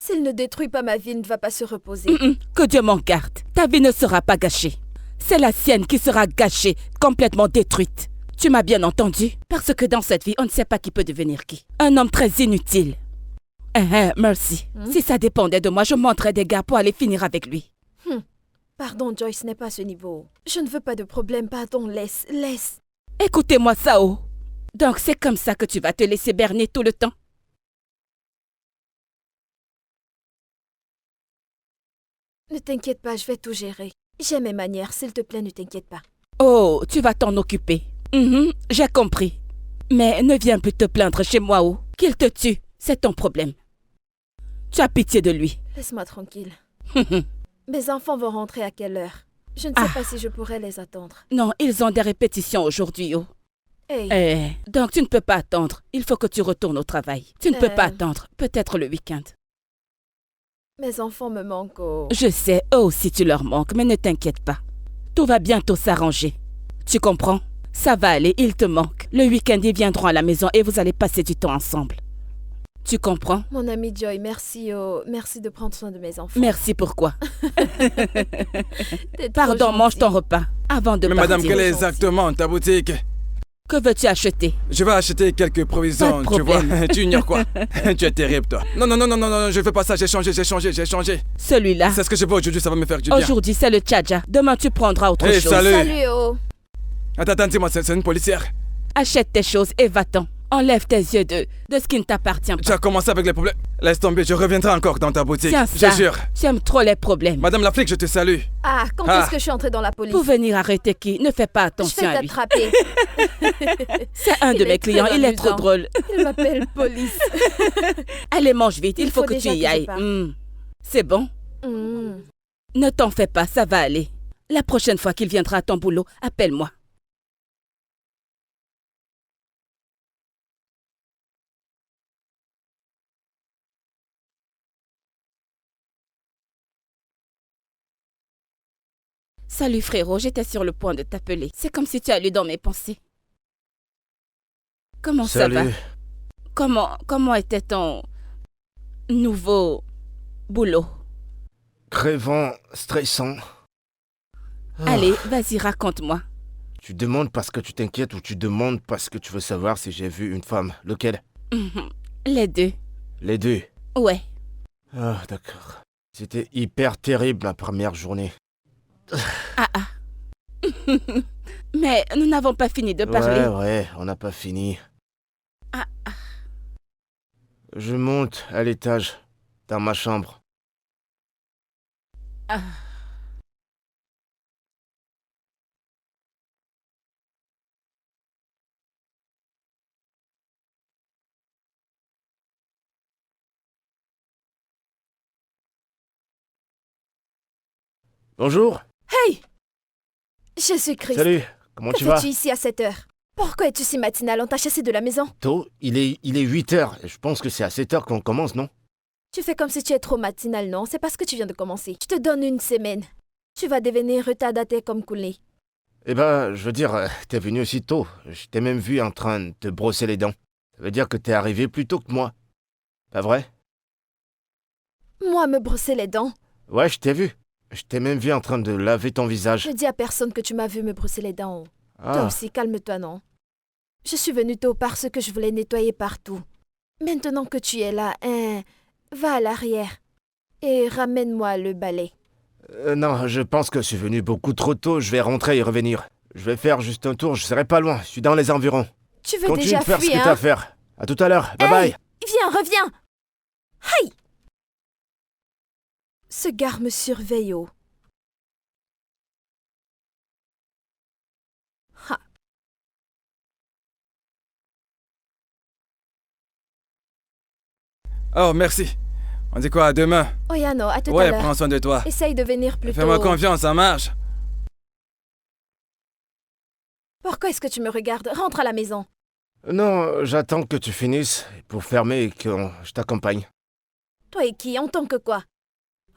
S4: S'il ne détruit pas ma vie, il ne va pas se reposer.
S1: Que Dieu m'en garde. Ta vie ne sera pas gâchée. C'est la sienne qui sera gâchée, complètement détruite. Tu m'as bien entendu? Parce que dans cette vie, on ne sait pas qui peut devenir qui. Un homme très inutile. Merci. Si ça dépendait de moi, je monterais des gars pour aller finir avec lui.
S4: Pardon, Joyce, ce n'est pas à ce niveau. Je ne veux pas de problème, pardon, laisse.
S1: Écoutez-moi, Sao. Donc c'est comme ça que tu vas te laisser berner tout le temps?
S4: Ne t'inquiète pas, je vais tout gérer. J'ai mes manières, s'il te plaît, ne t'inquiète pas.
S1: Oh, tu vas t'en occuper. J'ai compris. Mais ne viens plus te plaindre chez moi, oh. Qu'il te tue, c'est ton problème. Tu as pitié de lui.
S4: Laisse-moi tranquille. Mes enfants vont rentrer à quelle heure? Je ne sais pas si je pourrais les attendre.
S1: Non, ils ont des répétitions aujourd'hui, oh.
S4: Hey,
S1: Donc tu ne peux pas attendre. Il faut que tu retournes au travail. Tu ne peux pas attendre. Peut-être le week-end.
S4: mes enfants me manquent. Oh.
S1: Je sais, eux aussi tu leur manques, mais ne t'inquiète pas. Tout va bientôt s'arranger. Tu comprends? Ça va aller, ils te manquent. Le week-end, ils viendront à la maison et vous allez passer du temps ensemble. Tu comprends?
S4: Mon ami Joy, merci. Merci de prendre soin de mes enfants.
S1: Merci pourquoi?
S4: T'es trop
S1: Pardon, mange
S4: gentil.
S1: ton repas avant de
S3: Mais
S1: partir.
S3: madame, quelle est
S4: gentil.
S3: exactement ta boutique?
S1: Que veux-tu acheter?
S3: Je vais acheter quelques provisions,
S1: Pas de
S3: tu vois.
S1: problème.
S3: Tu ignores quoi? Tu es terrible, toi. Non, je fais pas ça, j'ai changé.
S1: Celui-là.
S3: C'est ce que je veux aujourd'hui, ça va me faire du bien.
S1: Aujourd'hui, c'est le tcha-tcha. Demain, tu prendras autre
S3: Hey,
S1: chose.
S3: salut.
S4: Salut, oh.
S3: Attends, dis-moi, c'est une policière.
S1: Achète tes choses et va-t'en. Enlève tes yeux de ce qui ne t'appartient
S3: Tu
S1: pas.
S3: as commencé avec les problèmes. Laisse tomber, je reviendrai encore dans ta boutique.
S1: Tiens
S3: Je
S1: ça.
S3: jure.
S1: Tu aimes trop les problèmes.
S3: Madame la flic, je te salue.
S4: Ah, quand
S3: Ah.
S4: est-ce que je suis entrée dans la police?
S1: Pour venir arrêter qui? Ne fais pas
S4: Je
S1: attention
S4: vais
S1: à lui.
S4: t'attraper.
S1: C'est un de
S4: Il
S1: mes
S4: est
S1: clients,
S4: très
S1: il est trop
S4: amusant.
S1: drôle.
S4: Il m'appelle police.
S1: Allez, mange vite, il
S4: Il
S1: faut
S4: faut
S1: que tu
S4: déjà
S1: y
S4: que je
S1: ailles.
S4: parte.
S1: C'est bon? Ne t'en fais pas, ça va aller. La prochaine fois qu'il viendra à ton boulot, appelle-moi. Salut frérot, j'étais sur le point de t'appeler. C'est comme si tu as lu dans mes pensées. Comment ça va?
S2: Salut.
S1: Comment était ton nouveau boulot?
S2: Crevant, stressant. Ah.
S1: Allez, vas-y, raconte-moi.
S2: Tu demandes parce que tu t'inquiètes ou tu demandes parce que tu veux savoir si j'ai vu une femme. Lequel?
S1: Les deux.
S2: Les deux.
S1: Ouais.
S2: Ah, d'accord. C'était hyper terrible la première journée.
S1: Ah. Mais nous n'avons pas fini de parler.
S2: Ouais, on n'a pas fini.
S1: Ah.
S2: Je monte à l'étage, dans ma chambre.
S1: Ah.
S2: Bonjour.
S4: Hey! Jésus-Christ.
S2: Salut. Comment
S4: Que
S2: tu vas?
S4: fais-tu ici à cette heure? Pourquoi es-tu si matinal? On t'a chassé de la maison?
S2: Tôt, il est 8 heures. Je pense que c'est à 7 heures qu'on commence, non?
S4: Tu fais comme si tu es trop matinal, non? C'est parce que tu viens de commencer. Je te donne une semaine. Tu vas devenir retardataire comme Coulé.
S2: Eh ben, je veux dire, t'es venu aussi tôt. Je t'ai même vu en train de te brosser les dents. Ça veut dire que t'es arrivé plus tôt que moi. Pas vrai?
S4: Moi, me brosser les dents?
S2: Ouais, je t'ai vu. Je t'ai même vu en train de laver ton visage.
S4: Je dis à personne que tu m'as vu me brosser les dents. Toi
S2: Ah,
S4: aussi, calme-toi, non? Je suis venue tôt parce que je voulais nettoyer partout. Maintenant que tu es là, va à l'arrière et ramène-moi le balai.
S2: Non, je pense que je suis venu beaucoup trop tôt, je vais rentrer et revenir. Je vais faire juste un tour, je serai pas loin, je suis dans les environs.
S4: Tu veux
S2: Continue
S4: déjà
S2: de faire ce que
S4: fuir,
S2: t'as à
S4: hein?
S2: faire. À tout à l'heure, bye
S4: Hey,
S2: bye.
S4: viens, reviens. Aïe! Ce gars me surveille, oh. Ha.
S3: Oh, merci. On dit quoi, à demain?
S4: Oyano, à tout à
S3: Ouais,
S4: l'heure.
S3: prends soin de toi.
S4: Essaye de venir plus
S3: Fais-moi
S4: tôt.
S3: confiance, ça marche.
S4: Pourquoi est-ce que tu me regardes? Rentre à la maison.
S2: Non, j'attends que tu finisses pour fermer et que je t'accompagne.
S4: Toi et qui, en tant que quoi?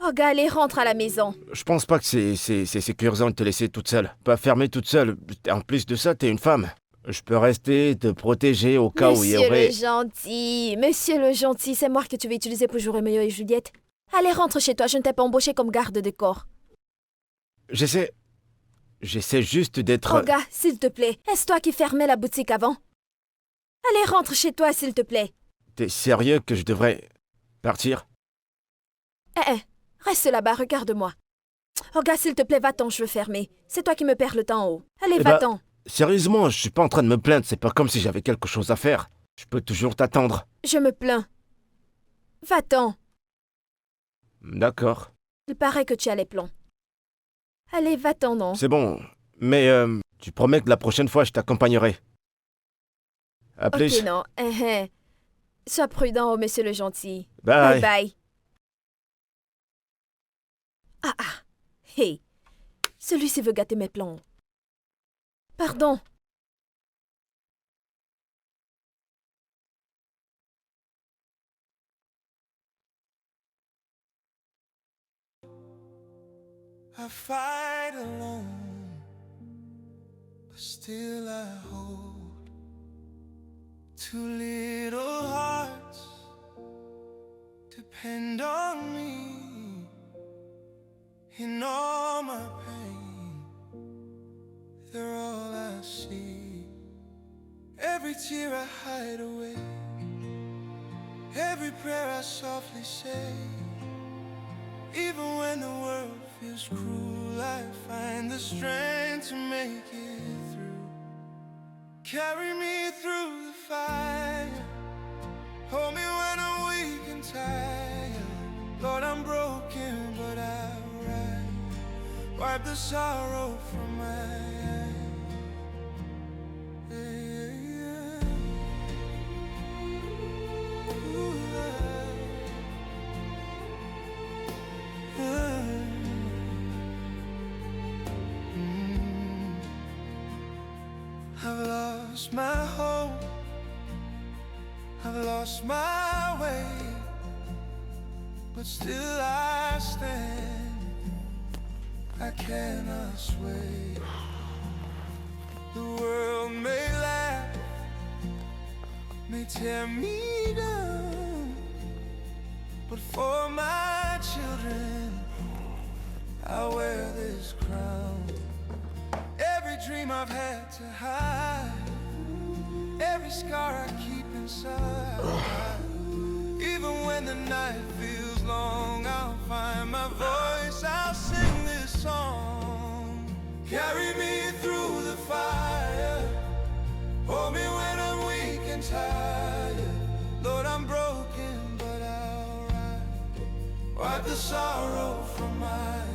S4: Oh, gars, allez, rentre à la maison.
S2: Je pense pas que c'est sécurisant de te laisser toute seule. Pas fermer toute seule. En plus de ça, t'es une femme. Je peux rester, te protéger au cas où il y
S4: Monsieur
S2: aurait...
S4: le gentil, monsieur le gentil, c'est moi que tu veux utiliser pour jouer Roméo et Juliette. Allez, rentre chez toi, je ne t'ai pas embauché comme garde de corps.
S2: J'essaie juste d'être...
S4: Oh, gars, s'il te plaît, est-ce toi qui fermais la boutique avant? Allez, rentre chez toi, s'il te plaît.
S2: T'es sérieux que je devrais partir?
S4: Reste là-bas, regarde-moi. Oh, gars, s'il te plaît, va-t'en, je veux fermer. C'est toi qui me perds le temps, oh. Allez,
S2: Eh ben,
S4: va-t'en.
S2: Sérieusement, je suis pas en train de me plaindre, c'est pas comme si j'avais quelque chose à faire. Je peux toujours t'attendre.
S4: Je me plains. Va-t'en.
S2: D'accord.
S4: Il paraît que tu as les plombs. Allez, va-t'en, non?
S2: C'est bon. Mais tu promets que la prochaine fois, je t'accompagnerai. À plus.
S4: Ok, non. Sois prudent, oh, monsieur le gentil.
S2: Bye.
S4: Bye bye. Ah. Hey. Celui-ci veut gâter mes plans. Pardon.
S5: I fight alone, but still I hold two little hearts. Depend on me in all my pain. They're all I see. Every tear I hide away, every prayer I softly say. Even when the world feels cruel, I find the strength to make it through. Carry me through the fire, hold me when I'm weak and tired. Lord, I'm broken, but I'll rise. Wipe the sorrow from my eyes. Yeah. Ooh, I've lost my hope, I've lost my way, but still I stand, I cannot sway. The world may laugh, may tear me down, but for my children, I'll wear this crown. Every dream I've had to hide, every scar I keep inside. Even when the night feels long, I'll find my voice, I'll sing this song. Carry me through the fire, hold me when I'm weak and tired. Lord, I'm broken, but I'll rise. Wipe the sorrow from my eyes.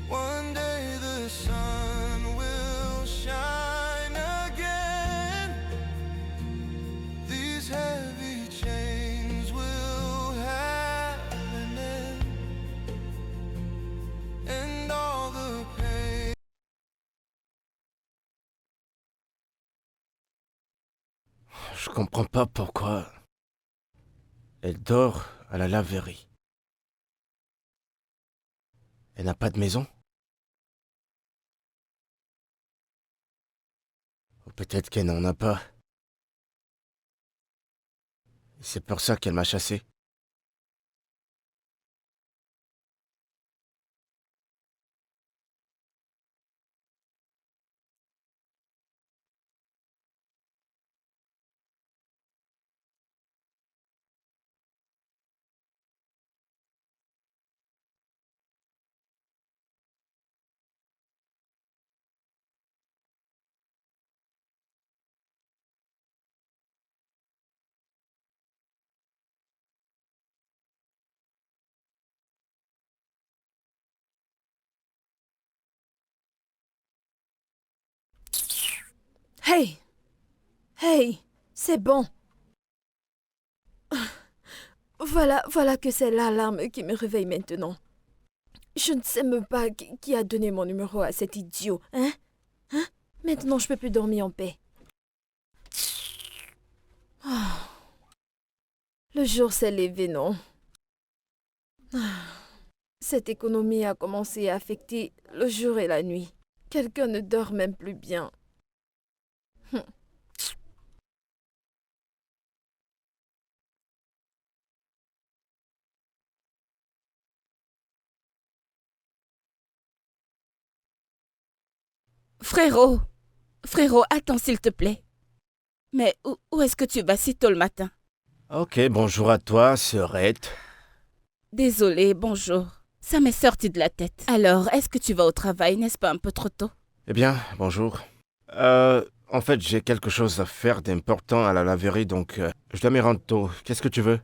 S5: One day the sun will shine again. These heavy chains will have an end, and all the pain.
S2: Je comprends pas pourquoi... Elle dort à la laverie. Elle n'a pas de maison? Ou peut-être qu'elle n'en a pas. C'est pour ça qu'elle m'a chassé.
S4: Hey! Hey! C'est bon. Voilà que c'est l'alarme qui me réveille maintenant. Je ne sais même pas qui a donné mon numéro à cet idiot, hein? Maintenant, je peux plus dormir en paix. Le jour s'est levé, non? Cette économie a commencé à affecter le jour et la nuit. Quelqu'un ne dort même plus bien.
S1: Frérot, attends s'il te plaît. Mais où est-ce que tu vas si tôt le matin?
S2: Ok, bonjour à toi, sœurette.
S1: Désolée, bonjour. Ça m'est sorti de la tête. Alors, est-ce que tu vas au travail, n'est-ce pas un peu trop tôt?
S2: Eh bien, bonjour. En fait, j'ai quelque chose à faire d'important à la laverie, donc je dois m'y rendre tôt. Qu'est-ce que tu veux?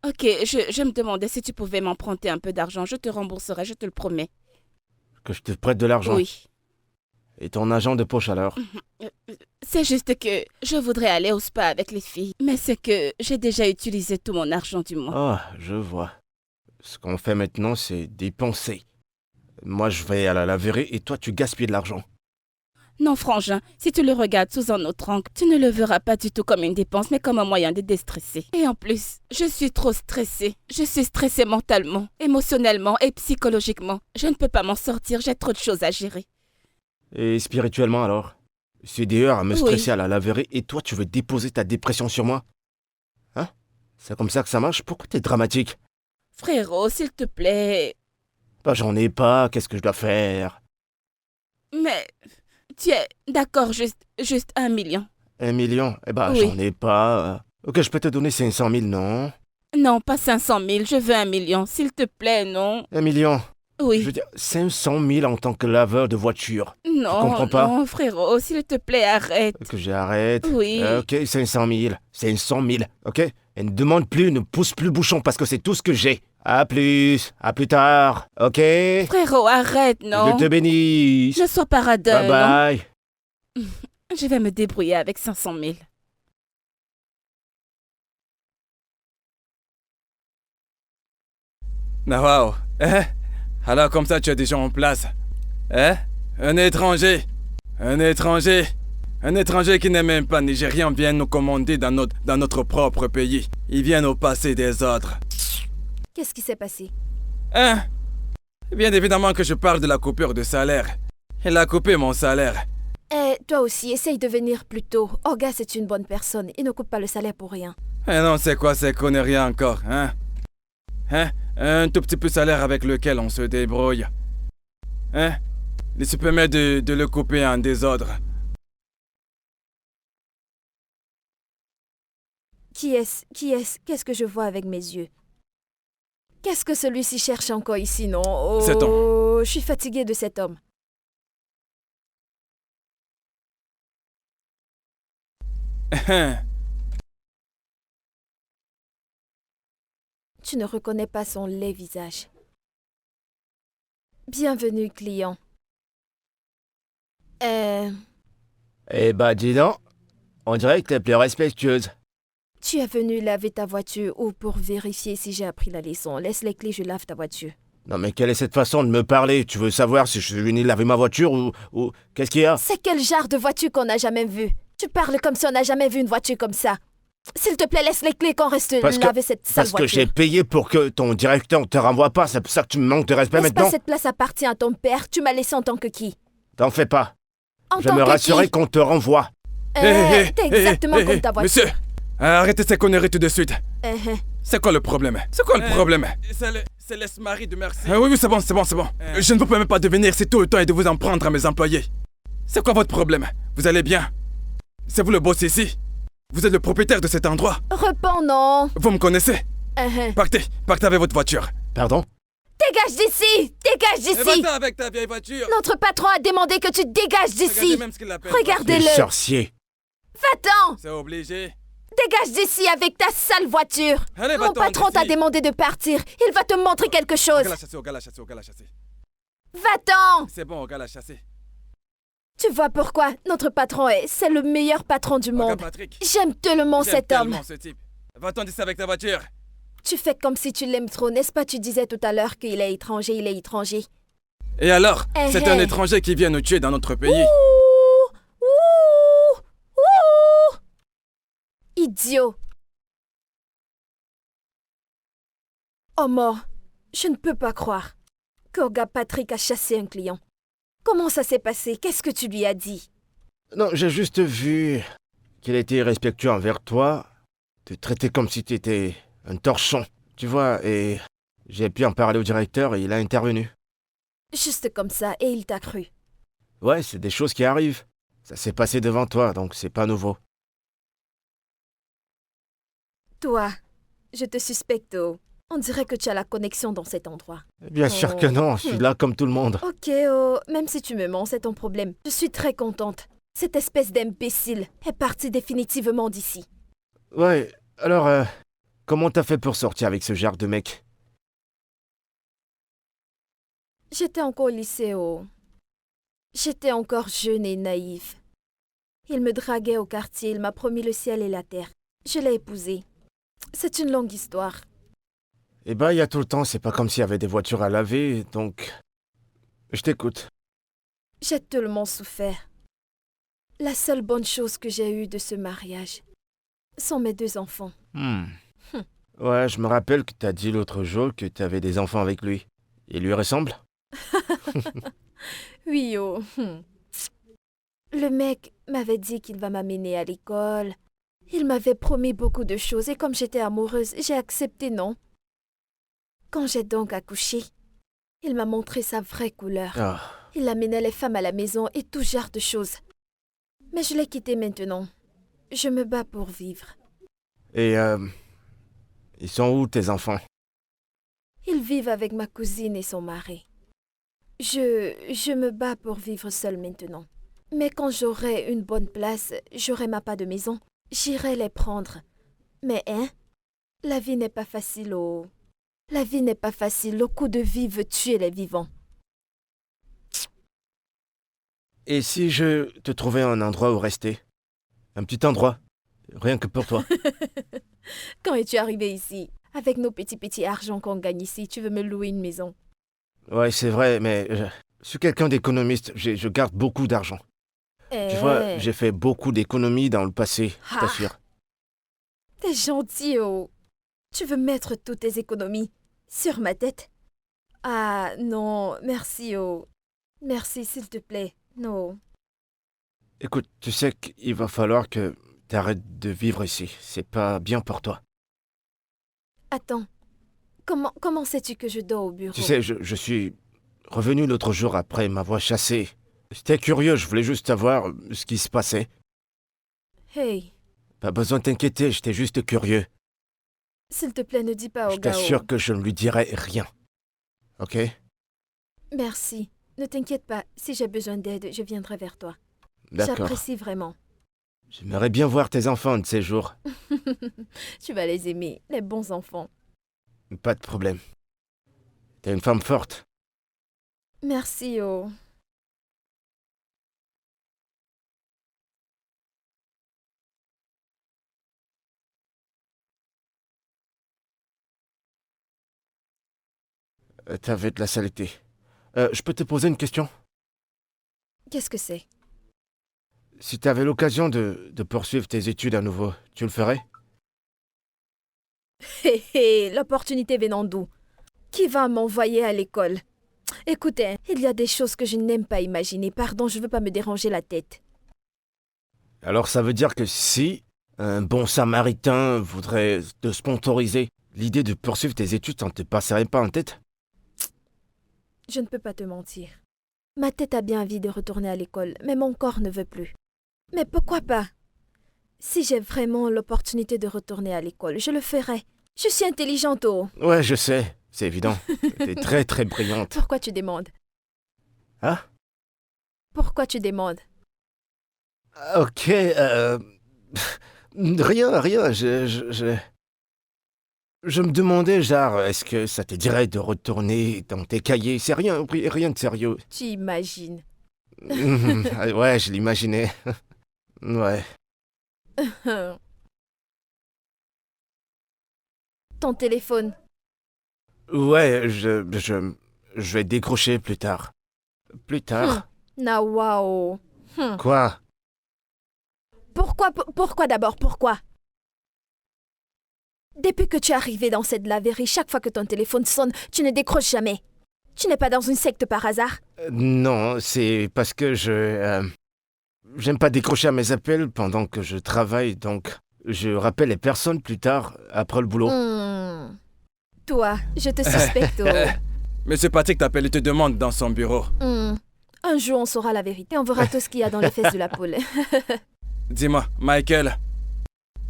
S1: Ok, je me demandais si tu pouvais m'emprunter un peu d'argent. Je te rembourserai, je te le promets.
S2: Que je te prête de l'argent?
S1: Oui.
S2: Et ton agent de poche alors?
S1: C'est juste que je voudrais aller au spa avec les filles. Mais c'est que j'ai déjà utilisé tout mon argent du mois.
S2: Ah, je vois. Ce qu'on fait maintenant, c'est dépenser. Moi, je vais à la laverie et toi, tu gaspilles de l'argent.
S1: Non, frangin, si tu le regardes sous un autre angle, tu ne le verras pas du tout comme une dépense, mais comme un moyen de déstresser. Et en plus, je suis trop stressée. Je suis stressée mentalement, émotionnellement et psychologiquement. Je ne peux pas m'en sortir, j'ai trop de choses à gérer.
S2: Et spirituellement alors? Je suis d'ailleurs à me
S1: Oui.
S2: stresser à la laverie et toi, tu veux déposer ta dépression sur moi? Hein? C'est comme ça que ça marche? Pourquoi t'es dramatique?
S1: Frérot, s'il te plaît.
S2: Bah, j'en ai pas, qu'est-ce que je dois faire?
S1: Mais tu es d'accord, juste 1 million.
S2: 1 million? Eh bah,
S1: Oui.
S2: j'en ai pas. Ok, je peux te donner 500 000, non?
S1: Non, pas 500 000, je veux 1 million. S'il te plaît, non.
S2: 1 million? Je
S1: Oui.
S2: veux dire, 500 000 en tant que laveur de voiture.
S1: Non,
S2: comprends pas?
S1: non, frérot, s'il te plaît, arrête.
S2: Que j'arrête?
S1: Oui.
S2: Ok, 500 000. 500 000, ok? Et ne demande plus, ne pousse plus le bouchon parce que c'est tout ce que j'ai. À plus tard, ok?
S1: Frérot, arrête, non.
S2: Je te bénisse.
S1: Ne sois pas radin,
S2: Bye bye.
S1: non. Je vais me débrouiller avec 500 000.
S3: Ah, wow. Hein? Alors comme ça, tu es déjà en place. Hein? Un étranger. Un étranger. Un étranger qui n'est même pas nigérien vient nous commander dans notre propre pays. Il vient nous passer des ordres.
S4: Qu'est-ce qui s'est passé?
S3: Hein? Bien évidemment que je parle de la coupure de salaire. Il a coupé mon salaire.
S4: Eh, toi aussi, essaye de venir plus tôt. Orga, c'est une bonne personne. Il ne coupe pas le salaire pour rien.
S3: Eh non, c'est quoi ces conneries encore, hein? Hein? Un tout petit peu salaire avec lequel on se débrouille. Hein? Il se permet de le couper en désordre.
S4: Qui est-ce? Qu'est-ce que je vois avec mes yeux? Qu'est-ce que celui-ci cherche encore ici, non? Oh,
S3: Cet homme.
S4: je suis fatiguée de cet homme. Tu ne reconnais pas son laid visage. Bienvenue, client.
S2: Eh bah, dis donc. On dirait que t'es plus respectueuse.
S4: Tu es venu laver ta voiture ou pour vérifier si j'ai appris la leçon. Laisse les clés, je lave ta voiture.
S2: Non mais quelle est cette façon de me parler? Tu veux savoir si je suis venu laver ma voiture ou... Qu'est-ce qu'il y a?
S4: C'est quel genre de voiture qu'on n'a jamais vu? Tu parles comme si on n'a jamais vu une voiture comme ça. S'il te plaît, laisse les clés qu'on reste laver cette sale
S2: Parce
S4: voiture.
S2: que j'ai payé pour que ton directeur te renvoie pas. C'est pour ça que tu me manques de respect
S4: N'est-ce
S2: maintenant?
S4: pas cette place appartient à ton père? Tu m'as laissé en tant que qui?
S2: T'en fais pas.
S4: En
S2: Je
S4: tant
S2: me
S4: que
S2: rassurer
S4: qui?
S2: qu'on te renvoie.
S4: T'es exactement comme ta voiture.
S3: Monsieur, arrêtez ces conneries tout de suite.
S4: Eh, eh.
S3: C'est quoi le problème? C'est quoi le problème? C'est l'esmari de merci. Oui, c'est bon. Je ne vous permets pas de venir si tôt le temps et de vous en prendre à mes employés. C'est quoi votre problème? Vous allez bien? C'est vous le boss ici? Vous êtes le propriétaire de cet endroit?
S4: Réponds non.
S3: Vous me connaissez?
S4: Eh, eh.
S3: Partez avec votre voiture.
S2: Pardon?
S4: Dégage d'ici! Dégage d'ici!
S3: Va-t'en avec ta vieille voiture.
S4: Notre patron a demandé que tu dégages d'ici!
S3: Regardez même ce qu'il appelle.
S4: Regardez-le.
S2: Les sorciers.
S4: Va-t'en!
S3: C'est obligé.
S4: Dégage d'ici avec ta sale voiture!
S3: Allez,
S4: Mon
S3: va-t'en
S4: patron t'a
S3: d'ici.
S4: demandé de partir. Il va te montrer quelque chose.
S3: Au gars la chasser.
S4: Va-t'en!
S3: C'est bon, au gars la chasser.
S4: Tu vois pourquoi notre patron c'est le meilleur patron du
S3: Regarde,
S4: monde.
S3: Patrick.
S4: J'aime tellement
S3: J'aime
S4: cet homme.
S3: tellement ce type. Va-t'en dire ça avec ta voiture.
S4: Tu fais comme si tu l'aimes trop, n'est-ce pas? Tu disais tout à l'heure qu'il est étranger, il est étranger.
S3: Et alors,
S4: Eh,
S3: c'est
S4: eh.
S3: un étranger qui vient nous tuer dans notre pays.
S4: Ouh, ouh, ouh. Idiot. Oh mort, je ne peux pas croire qu'Oga Patrick a chassé un client. Comment ça s'est passé? Qu'est-ce que tu lui as dit?
S2: Non, j'ai juste vu qu'il était irrespectueux envers toi, te traiter comme si tu étais un torchon, tu vois, et j'ai pu en parler au directeur et il a intervenu.
S4: Juste comme ça, et il t'a cru.
S2: Ouais, c'est des choses qui arrivent. Ça s'est passé devant toi, donc c'est pas nouveau.
S4: Toi, je te suspecte. Oh. On dirait que tu as la connexion dans cet endroit.
S2: Bien sûr que non, je suis là comme tout le monde.
S4: Ok, oh, même si tu me mens, c'est ton problème. Je suis très contente. Cette espèce d'imbécile est partie définitivement d'ici.
S2: Ouais, alors, comment t'as fait pour sortir avec ce genre de mec?
S4: J'étais encore au lycée, oh. J'étais encore jeune et naïve. Il me draguait au quartier, il m'a promis le ciel et la terre. Je l'ai épousé. C'est une longue histoire.
S2: Eh ben, il y a tout le temps, c'est pas comme s'il y avait des voitures à laver, donc... Je t'écoute.
S4: J'ai tellement souffert. La seule bonne chose que j'ai eue de ce mariage sont mes 2 enfants.
S2: Ouais, je me rappelle que t'as dit l'autre jour que t'avais des enfants avec lui. Il lui ressemble?
S4: Oui, oh. Le mec m'avait dit qu'il va m'amener à l'école. Il m'avait promis beaucoup de choses et comme j'étais amoureuse, j'ai accepté, non? Quand j'ai donc accouché, il m'a montré sa vraie couleur.
S2: Ah,
S4: Il amenait les femmes à la maison et tout genre de choses. Mais je l'ai quitté maintenant. Je me bats pour vivre.
S2: et ils sont où tes enfants?
S4: Ils vivent avec ma cousine et son mari. Je me bats pour vivre seule maintenant. Mais quand j'aurai une bonne place, j'aurai ma part de maison, j'irai les prendre. Mais hein, la vie n'est pas facile, oh. La vie n'est pas facile, le coup de vie veut tuer les vivants.
S2: Et si je te trouvais un endroit où rester? Un petit endroit? Rien que pour toi.
S4: Quand es-tu arrivé ici? Avec nos petits argents qu'on gagne ici, tu veux me louer une maison?
S2: Ouais, c'est vrai, mais je suis quelqu'un d'économiste, je garde beaucoup d'argent. Tu vois, j'ai fait beaucoup d'économies dans le passé, je t'assure.
S4: T'es gentil, oh. Tu veux mettre toutes tes économies sur ma tête? Ah non, merci, oh. Merci, s'il te plaît. Non.
S2: Écoute, tu sais qu'il va falloir que t'arrêtes de vivre ici. C'est pas bien pour toi.
S4: Attends. Comment sais-tu que je dors au bureau?
S2: Tu sais, je suis revenu l'autre jour après m'avoir chassé. J'étais curieux, je voulais juste savoir ce qui se passait.
S4: Hey,
S2: Pas besoin de t'inquiéter, j'étais juste curieux.
S4: s'il te plaît, ne dis pas au
S2: Je
S4: gars.
S2: t'assure que je ne lui dirai rien. Ok?
S4: Merci. Ne t'inquiète pas. Si j'ai besoin d'aide, je viendrai vers toi.
S2: D'accord.
S4: J'apprécie vraiment.
S2: J'aimerais bien voir tes enfants un de ces jours.
S4: Tu vas les aimer, les bons enfants.
S2: Pas de problème. T'es une femme forte.
S4: Merci, oh.
S2: T'avais de la saleté. Je peux te poser une question?
S4: Qu'est-ce que c'est?
S2: Si t'avais l'occasion de poursuivre tes études à nouveau, tu le ferais?
S4: Hé hé, l'opportunité venant d'où? Qui va m'envoyer à l'école? Écoutez, il y a des choses que je n'aime pas imaginer. Pardon, je veux pas me déranger la tête.
S2: Alors ça veut dire que si un bon samaritain voudrait te sponsoriser, l'idée de poursuivre tes études, ça ne te passerait pas en tête?
S4: Je ne peux pas te mentir. Ma tête a bien envie de retourner à l'école, mais mon corps ne veut plus. Mais pourquoi pas? Si j'ai vraiment l'opportunité de retourner à l'école, je le ferai. Je suis intelligente, oh.
S2: Ouais, je sais, c'est évident. T'es très très brillante.
S4: Pourquoi tu demandes?
S2: Hein?
S4: Pourquoi tu demandes?
S2: Ok, rien, je me demandais, genre, est-ce que ça te dirait de retourner dans tes cahiers? C'est rien de sérieux.
S4: Tu imagines.
S2: Ouais, je l'imaginais. Ouais.
S4: Ton téléphone.
S2: Ouais, je vais décrocher plus tard. Plus tard?
S4: Nawao.
S2: Quoi?
S4: Pourquoi d'abord, pourquoi? Depuis que tu es arrivé dans cette laverie, chaque fois que ton téléphone sonne, tu ne décroches jamais. Tu n'es pas dans une secte par hasard?
S2: Non, c'est parce que j'aime pas décrocher à mes appels pendant que je travaille, donc je rappelle les personnes plus tard, après le boulot.
S4: Toi, je te suspecte.
S3: Monsieur Patrick t'appelle et te demande dans son bureau.
S4: Un jour, on saura la vérité. On verra tout ce qu'il y a dans les fesses de la poule.
S3: Dis-moi, Michael.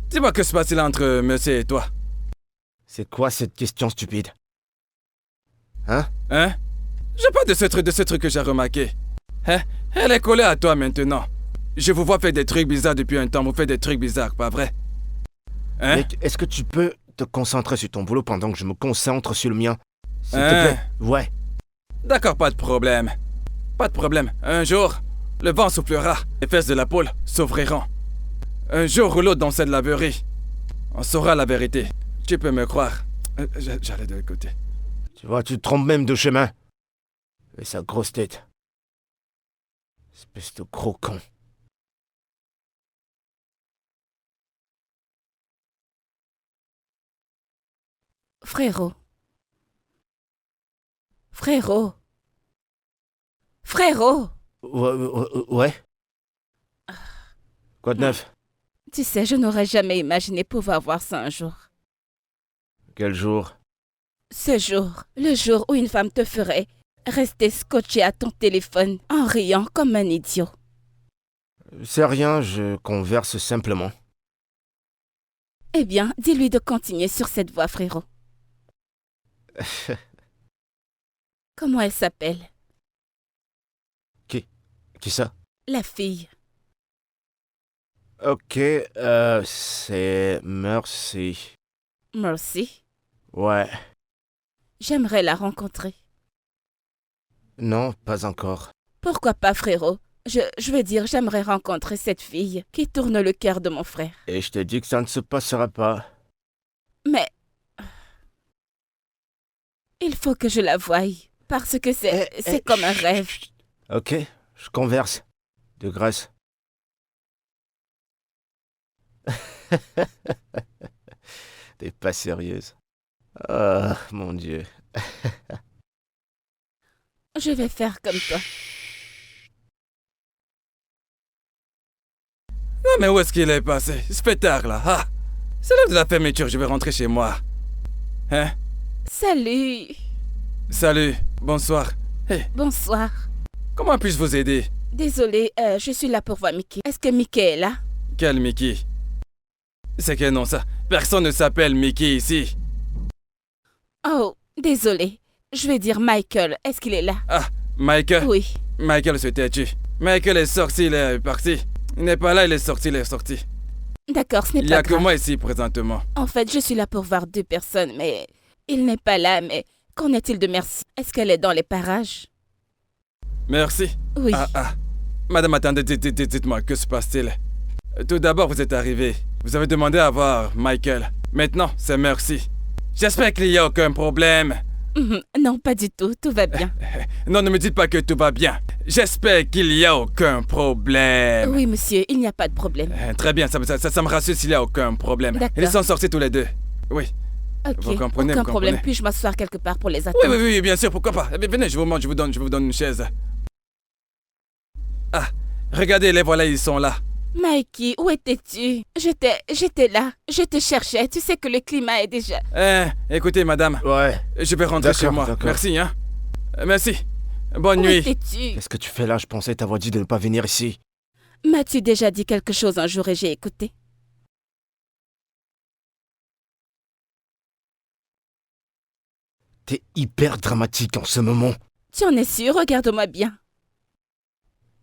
S3: Dis-moi que se passe-t-il entre monsieur et toi?
S2: C'est quoi cette question stupide? Hein?
S3: Hein? J'ai pas de ce truc que j'ai remarqué. Hein? Elle est collée à toi maintenant. Je vous vois faire des trucs bizarres depuis un temps. Vous faites des trucs bizarres, pas vrai? Hein?
S2: Mec, est-ce que tu peux te concentrer sur ton boulot pendant que je me concentre sur le mien? S'il te
S3: Hein?
S2: plaît. Ouais.
S3: D'accord, pas de problème. Pas de problème. Un jour, le vent soufflera. Les fesses de la poule s'ouvriront. Un jour ou l'autre dans cette laverie, on saura la vérité. Tu peux me croire. J'allais de l'autre côté.
S2: Tu vois, tu te trompes même de chemin. Et sa grosse tête. Espèce de gros con.
S1: Frérot. Frérot. Frérot.
S2: Ouais. Quoi de neuf?
S1: Tu sais, je n'aurais jamais imaginé pouvoir voir ça un jour.
S2: Quel jour?
S1: Ce jour, le jour où une femme te ferait rester scotché à ton téléphone en riant comme un idiot.
S2: C'est rien, je converse simplement.
S1: Eh bien, dis-lui de continuer sur cette voie, frérot. Comment elle s'appelle?
S2: Qui ça?
S1: La fille.
S2: Ok, c'est Mercy.
S1: Mercy.
S2: Ouais.
S1: J'aimerais la rencontrer.
S2: Non, pas encore.
S1: Pourquoi pas, frérot? Je veux dire, j'aimerais rencontrer cette fille qui tourne le cœur de mon frère.
S2: Et je te dis que ça ne se passera pas.
S1: Mais... il faut que je la voie. Parce que c'est comme un rêve.
S2: Chut. Ok, je converse. De grâce. T'es pas sérieuse. Ah, mon Dieu.
S1: Je vais faire comme toi.
S3: Non mais où est-ce qu'il est passé? Il se fait tard là. Ah! C'est l'heure de la fermeture, je vais rentrer chez moi. Hein?
S1: Salut.
S3: Salut, bonsoir. Hey,
S1: Bonsoir.
S3: comment puis-je vous aider?
S1: Désolée, je suis là pour voir Mickey. Est-ce que Mickey est là?
S3: Quel Mickey? C'est quel nom ça? Personne ne s'appelle Mickey ici.
S1: Oh, désolée. Je vais dire Michael. Est-ce qu'il est là?
S3: Ah, Michael?
S1: Oui.
S3: Michael se têtu. Michael est sorti, il est parti. Il n'est pas là, il est sorti.
S1: D'accord, ce n'est
S3: Il n'y
S1: pas
S3: a que
S1: grave.
S3: moi ici présentement.
S1: En fait, je suis là pour voir deux personnes, mais il n'est pas là. Mais qu'en est-il de Mercy? Est-ce qu'elle est dans les parages?
S3: Merci.
S1: Oui.
S3: Ah. Madame, attendez, dites-moi, que se passe-t-il? Tout d'abord, vous êtes arrivé. Vous avez demandé à voir Michael. Maintenant, c'est Mercy. J'espère qu'il n'y a aucun problème.
S1: Non, pas du tout. Tout va bien.
S3: Non, ne me dites pas que tout va bien. J'espère qu'il n'y a aucun problème.
S1: Oui, monsieur, il n'y a pas de problème.
S3: Très bien, ça me rassure s'il n'y a aucun problème.
S1: D'accord.
S3: Ils sont sortis tous les deux. Oui.
S1: Ok,
S3: Vous comprenez,
S1: aucun
S3: vous
S1: problème.
S3: comprenez.
S1: Puis-je m'asseoir quelque part pour les
S3: Oui,
S1: attendre?
S3: oui, bien sûr, pourquoi pas. Venez, je vous donne une chaise. Ah, regardez, les voilà, ils sont là.
S1: Mikey, où étais-tu? J'étais là. Je te cherchais. Tu sais que le climat est déjà...
S3: Écoutez, madame,
S2: Ouais.
S3: je vais rentrer chez
S2: D'accord,
S3: moi.
S2: d'accord.
S3: Merci, hein. Merci. Bonne
S1: Où
S3: nuit.
S1: étais-tu?
S2: Qu'est-ce que tu fais là? Je pensais t'avoir dit de ne pas venir ici.
S1: M'as-tu déjà dit quelque chose un jour et j'ai écouté?
S2: T'es hyper dramatique en ce moment.
S1: Tu en es sûr? Regarde-moi bien.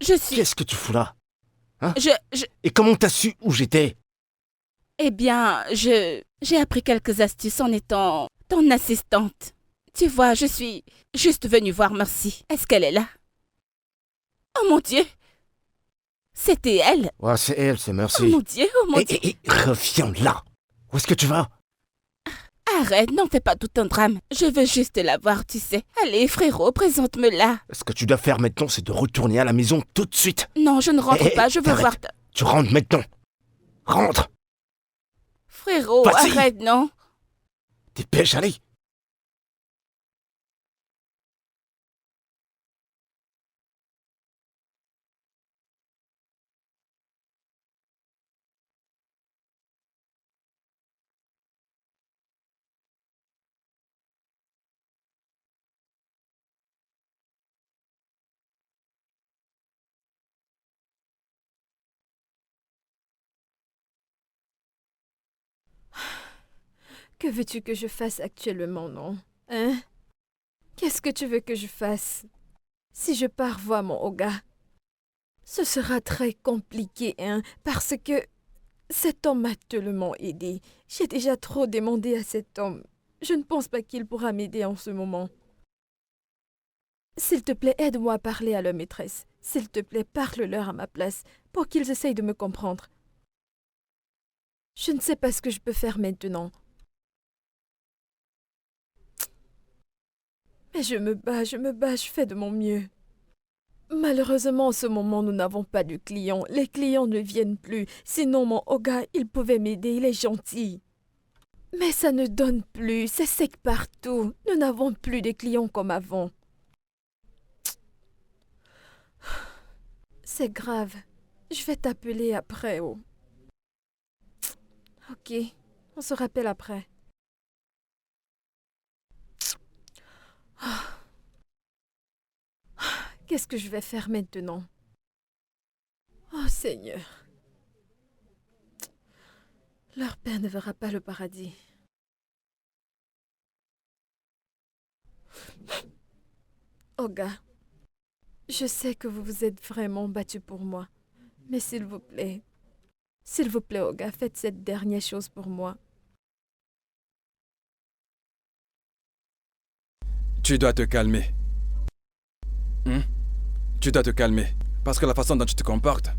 S1: Je suis...
S2: Qu'est-ce que tu fous là?
S1: Je...
S2: Et comment t'as su où j'étais?
S1: Eh bien, j'ai appris quelques astuces en étant ton assistante. Tu vois, je suis juste venue voir Mercy. Est-ce qu'elle est là? Oh mon Dieu! C'était elle!
S2: Ouais, c'est elle, c'est
S1: Oh
S2: merci.
S1: mon Dieu, oh mon Dieu!
S2: Reviens là. Où est-ce que tu vas?
S1: Arrête, n'en fais pas tout un drame. Je veux juste la voir, tu sais. Allez, frérot, présente-me-la.
S2: Ce que tu dois faire maintenant, c'est de retourner à la maison tout de suite.
S1: Non, je ne rentre pas, je veux
S2: t'arrêtes.
S1: voir ta...
S2: Tu rentres maintenant. Rentre.
S1: Frérot,
S2: Vas-y.
S1: arrête, non?
S2: Dépêche, allez.
S4: Que veux-tu que je fasse actuellement, non? Hein? Qu'est-ce que tu veux que je fasse? Si je pars voir mon Oga, ce sera très compliqué, hein, parce que cet homme m'a tellement aidé. J'ai déjà trop demandé à cet homme. Je ne pense pas qu'il pourra m'aider en ce moment. S'il te plaît, aide-moi à parler à leur maîtresse. S'il te plaît, parle-leur à ma place pour qu'ils essayent de me comprendre. Je ne sais pas ce que je peux faire maintenant. Mais je me bats, je fais de mon mieux. Malheureusement, en ce moment, nous n'avons pas de clients. Les clients ne viennent plus. Sinon, mon Oga, il pouvait m'aider, il est gentil. Mais ça ne donne plus, c'est sec partout. Nous n'avons plus de clients comme avant. C'est grave. Je vais t'appeler après, oh. Ok, on se rappelle après. Qu'est-ce que je vais faire maintenant? Oh Seigneur. Leur père ne verra pas le paradis. Oga, je sais que vous vous êtes vraiment battu pour moi. Mais s'il vous plaît, Oga, faites cette dernière chose pour moi.
S3: Tu dois te calmer. Tu dois te calmer. Parce que la façon dont tu te comportes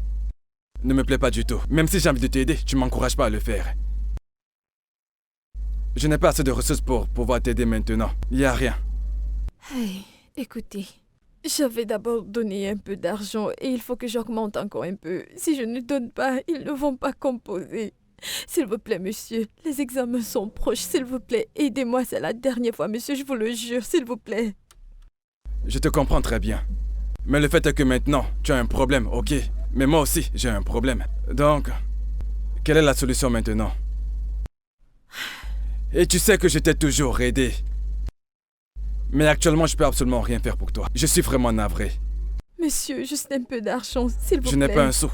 S3: ne me plaît pas du tout. Même si j'ai envie de t'aider, tu m'encourages pas à le faire. Je n'ai pas assez de ressources pour pouvoir t'aider maintenant. Il n'y a rien.
S4: Hey, écoutez, j'avais d'abord donné un peu d'argent et il faut que j'augmente encore un peu. Si je ne donne pas, ils ne vont pas composer. S'il vous plaît, monsieur, les examens sont proches. S'il vous plaît, aidez-moi, c'est la dernière fois, monsieur, je vous le jure, s'il vous plaît.
S3: Je te comprends très bien. Mais le fait est que maintenant, tu as un problème, ok? Mais moi aussi, j'ai un problème. Donc, quelle est la solution maintenant? Et tu sais que je t'ai toujours aidé. Mais actuellement, je peux absolument rien faire pour toi. Je suis vraiment navré.
S4: Monsieur, juste un peu d'argent, s'il vous plaît.
S3: Je n'ai pas un sou.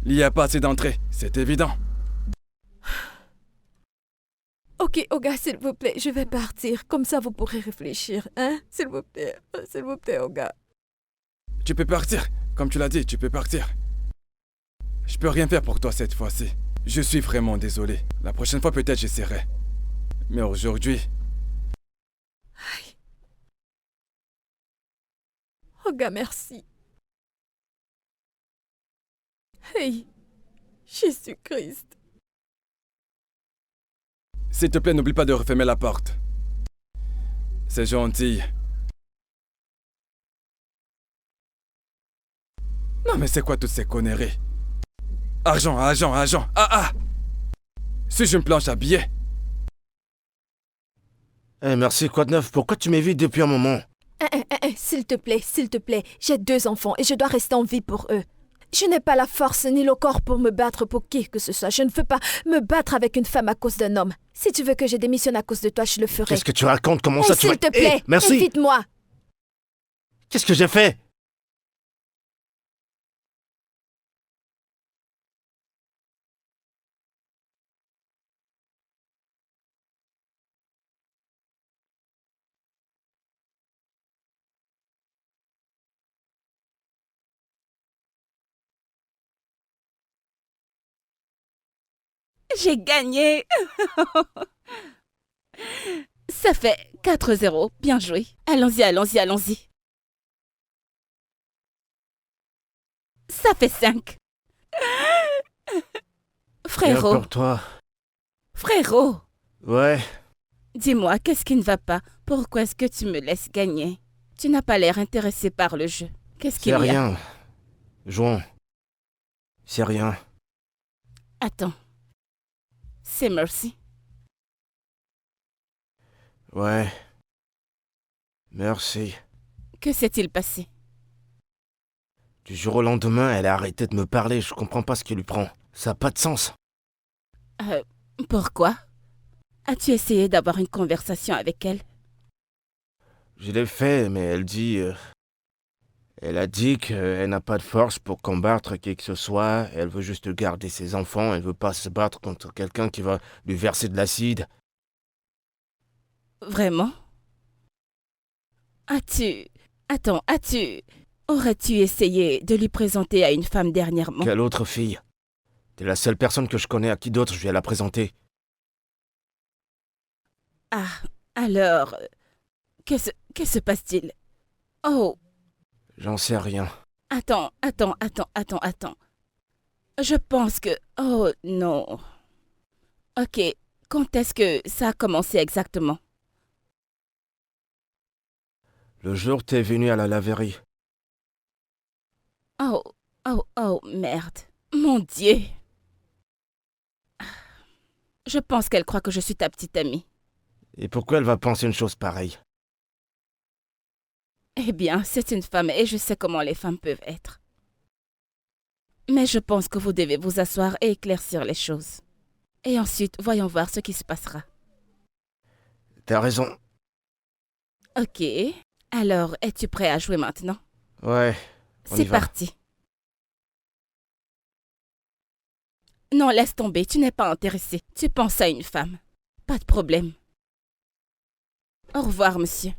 S3: Il n'y a pas assez d'entrée, c'est évident.
S4: Ok, Oga, s'il vous plaît, je vais partir. Comme ça, vous pourrez réfléchir, hein? S'il vous plaît, Oga.
S3: Tu peux partir. Comme tu l'as dit, tu peux partir. Je peux rien faire pour toi cette fois-ci. Je suis vraiment désolé. La prochaine fois, peut-être, j'essaierai. Mais aujourd'hui...
S4: Aïe. Oga, merci. Hey, Jésus-Christ.
S3: S'il te plaît, n'oublie pas de refermer la porte. C'est gentil. Non mais c'est quoi toutes ces conneries? Argent, argent. Ah! Suis-je une planche à billets?
S2: Merci, quoi de neuf? Pourquoi tu m'évites depuis un moment?
S4: S'il te plaît, j'ai 2 enfants et je dois rester en vie pour eux. Je n'ai pas la force ni le corps pour me battre pour qui que ce soit. Je ne veux pas me battre avec une femme à cause d'un homme. Si tu veux que je démissionne à cause de toi, je le ferai.
S2: Qu'est-ce que tu racontes? Comment ça tu vas...
S4: S'il te plaît,
S2: merci.
S4: évite-moi.
S2: Qu'est-ce que j'ai fait?
S1: J'ai gagné. Ça fait 4-0. Bien joué. Allons-y. Ça fait 5.
S2: Bien
S1: Frérot,
S2: pour toi.
S1: frérot,
S2: Ouais,
S1: dis-moi, qu'est-ce qui ne va pas? Pourquoi est-ce que tu me laisses gagner? Tu n'as pas l'air intéressé par le jeu. Qu'est-ce qu'il y
S2: c'est
S1: a?
S2: rien. Jouons. C'est rien.
S1: Attends. C'est Mercy.
S2: Ouais. Merci.
S1: Que s'est-il passé?
S2: Du jour au lendemain, elle a arrêté de me parler. Je comprends pas ce qui lui prend. Ça a pas de sens.
S1: Pourquoi? As-tu essayé d'avoir une conversation avec elle?
S2: Je l'ai fait, mais elle dit... elle a dit qu'elle n'a pas de force pour combattre qui que ce soit. Elle veut juste garder ses enfants. Elle veut pas se battre contre quelqu'un qui va lui verser de l'acide.
S1: Vraiment? As-tu... Attends, as-tu... Aurais-tu essayé de lui présenter à une femme dernièrement?
S2: Quelle autre fille? T'es la seule personne que je connais à qui d'autre je vais la présenter.
S1: Ah, alors... Que se passe-t-il? Oh,
S2: J'en sais rien.
S1: attends. Je pense que... Oh, non. Ok, quand est-ce que ça a commencé exactement?
S2: Le jour où t'es venu à la laverie.
S1: Oh, merde. Mon Dieu. Je pense qu'elle croit que je suis ta petite amie.
S2: Et pourquoi elle va penser une chose pareille?
S1: Eh bien, c'est une femme et je sais comment les femmes peuvent être. Mais je pense que vous devez vous asseoir et éclaircir les choses. Et ensuite, voyons voir ce qui se passera.
S2: T'as raison.
S1: Ok. Alors, es-tu prêt à jouer maintenant?
S2: Ouais, on y
S1: C'est
S2: va.
S1: parti. Non, laisse tomber, tu n'es pas intéressé. Tu penses à une femme. Pas de problème. Au revoir, monsieur.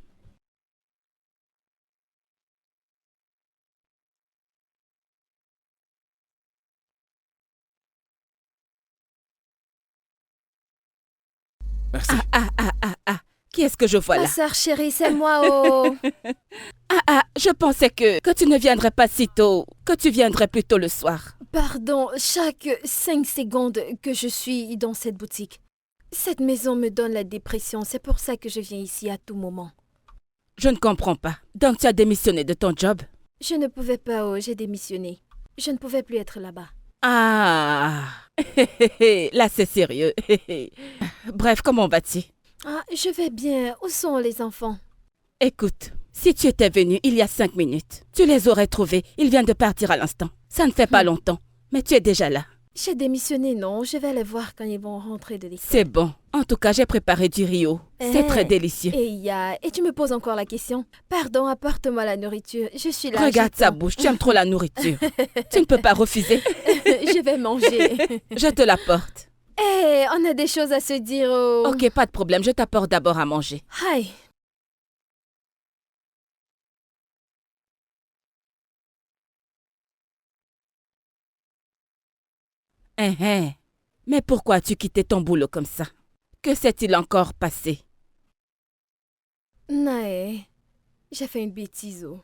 S3: Merci.
S1: Ah. Qui est-ce que je vois
S4: Ma
S1: là?
S4: sœur chérie, c'est moi, oh.
S1: Je pensais que tu ne viendrais pas si tôt, que tu viendrais plus tôt le soir.
S4: Pardon, chaque 5 secondes que je suis dans cette boutique. Cette maison me donne la dépression, c'est pour ça que je viens ici à tout moment.
S1: Je ne comprends pas. Donc tu as démissionné de ton job?
S4: Je ne pouvais pas, oh, j'ai démissionné. Je ne pouvais plus être là-bas.
S1: Ah, là c'est sérieux. Bref, comment vas-tu?
S4: Ah, je vais bien. Où sont les enfants?
S1: Écoute, si tu étais venu il y a 5 minutes, tu les aurais trouvés. Ils viennent de partir à l'instant. Ça ne fait pas longtemps, mais tu es déjà là.
S4: J'ai démissionné, non. Je vais les voir quand ils vont rentrer de l'école.
S1: C'est bon. En tout cas, j'ai préparé du Rio. C'est
S4: Eh.
S1: très délicieux.
S4: Et tu me poses encore la question? Pardon, apporte-moi la nourriture. Je suis là.
S1: Regarde sa
S4: j'attends.
S1: bouche, tu aimes trop la nourriture. Tu ne peux pas refuser.
S4: Je vais manger.
S1: Je te l'apporte.
S4: Eh, on a des choses à se dire. Oh.
S1: Ok, pas de problème, je t'apporte d'abord à manger.
S4: Aïe.
S1: Mais pourquoi as-tu quitté ton boulot comme ça? Que s'est-il encore passé?
S4: Nae, j'ai fait une bêtise. Oh.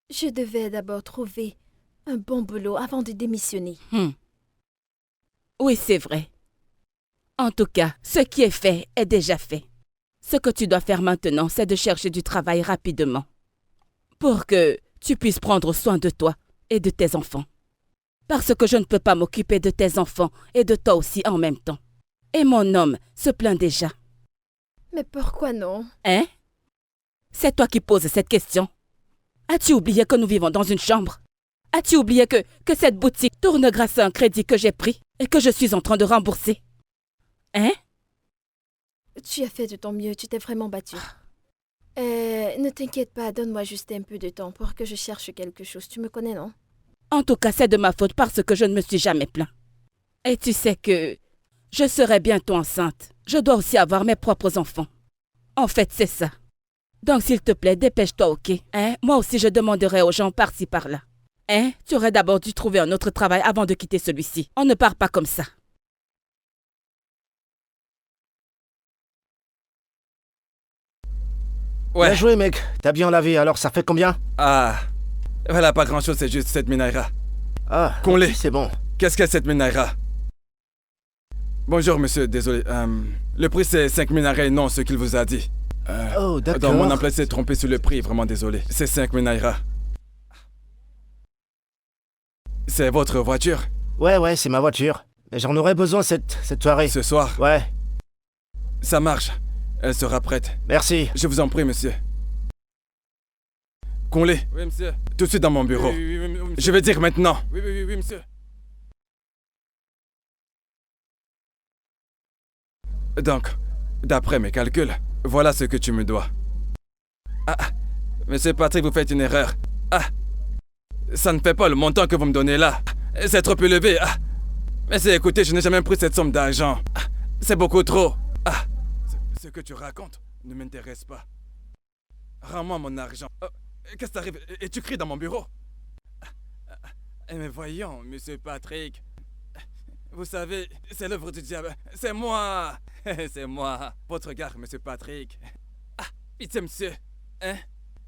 S4: Je devais d'abord trouver un bon boulot avant de démissionner.
S1: Oui, c'est vrai. En tout cas, ce qui est fait est déjà fait. Ce que tu dois faire maintenant, c'est de chercher du travail rapidement. Pour que tu puisses prendre soin de toi et de tes enfants. Parce que je ne peux pas m'occuper de tes enfants et de toi aussi en même temps. Et mon homme se plaint déjà.
S4: Mais pourquoi non?
S1: Hein? C'est toi qui poses cette question. As-tu oublié que nous vivons dans une chambre? As-tu oublié que cette boutique tourne grâce à un crédit que j'ai pris et que je suis en train de rembourser? Hein?
S4: Tu as fait de ton mieux, tu t'es vraiment battu. Ne t'inquiète pas, donne-moi juste un peu de temps pour que je cherche quelque chose. Tu me connais, non?
S1: En tout cas, c'est de ma faute parce que je ne me suis jamais plaint. Et tu sais que je serai bientôt enceinte. Je dois aussi avoir mes propres enfants. En fait, c'est ça. Donc, s'il te plaît, dépêche-toi, ok? Hein? Moi aussi, je demanderai aux gens par-ci, par-là. Hein? Tu aurais d'abord dû trouver un autre travail avant de quitter celui-ci. On ne part pas comme ça.
S3: Ouais.
S2: Bien joué, mec. T'as bien lavé, alors ça fait combien?
S3: Ah, Voilà, pas grand-chose, c'est juste 7 000 naira.
S2: Ah,
S3: Qu'on-les.
S2: ok, c'est bon.
S3: Qu'est-ce que 7 000 naira? Bonjour, monsieur, désolé. Le prix, c'est 5 000 naira et non ce qu'il vous a dit.
S2: Oh, d'accord.
S3: Donc, mon employé s'est trompé sur le prix, vraiment désolé. C'est 5 000 naira. C'est votre voiture?
S2: Ouais, c'est ma voiture. Mais j'en aurais besoin cette soirée.
S3: Ce soir?
S2: Ouais,
S3: Ça marche. Elle sera prête.
S2: merci.
S3: Je vous en prie, monsieur. Qu'on-les.
S6: Oui, monsieur.
S3: Tout de suite dans mon bureau.
S6: Oui, monsieur.
S3: Je vais dire maintenant.
S6: Oui, monsieur.
S3: Donc, d'après mes calculs, voilà ce que tu me dois. Ah, monsieur Patrick, vous faites une erreur. Ah, ça ne fait pas le montant que vous me donnez là. C'est trop élevé. Ah, mais écoutez, je n'ai jamais pris cette somme d'argent. Ah, c'est beaucoup trop. Ah, ce que tu racontes ne m'intéresse pas. Rends-moi mon argent. Oh, qu'est-ce qui t'arrive? Et tu cries dans mon bureau? Mais voyons, monsieur Patrick. Vous savez, c'est l'œuvre du diable. C'est moi. C'est moi. Votre regard, monsieur Patrick. Ah, pitié, monsieur. Hein?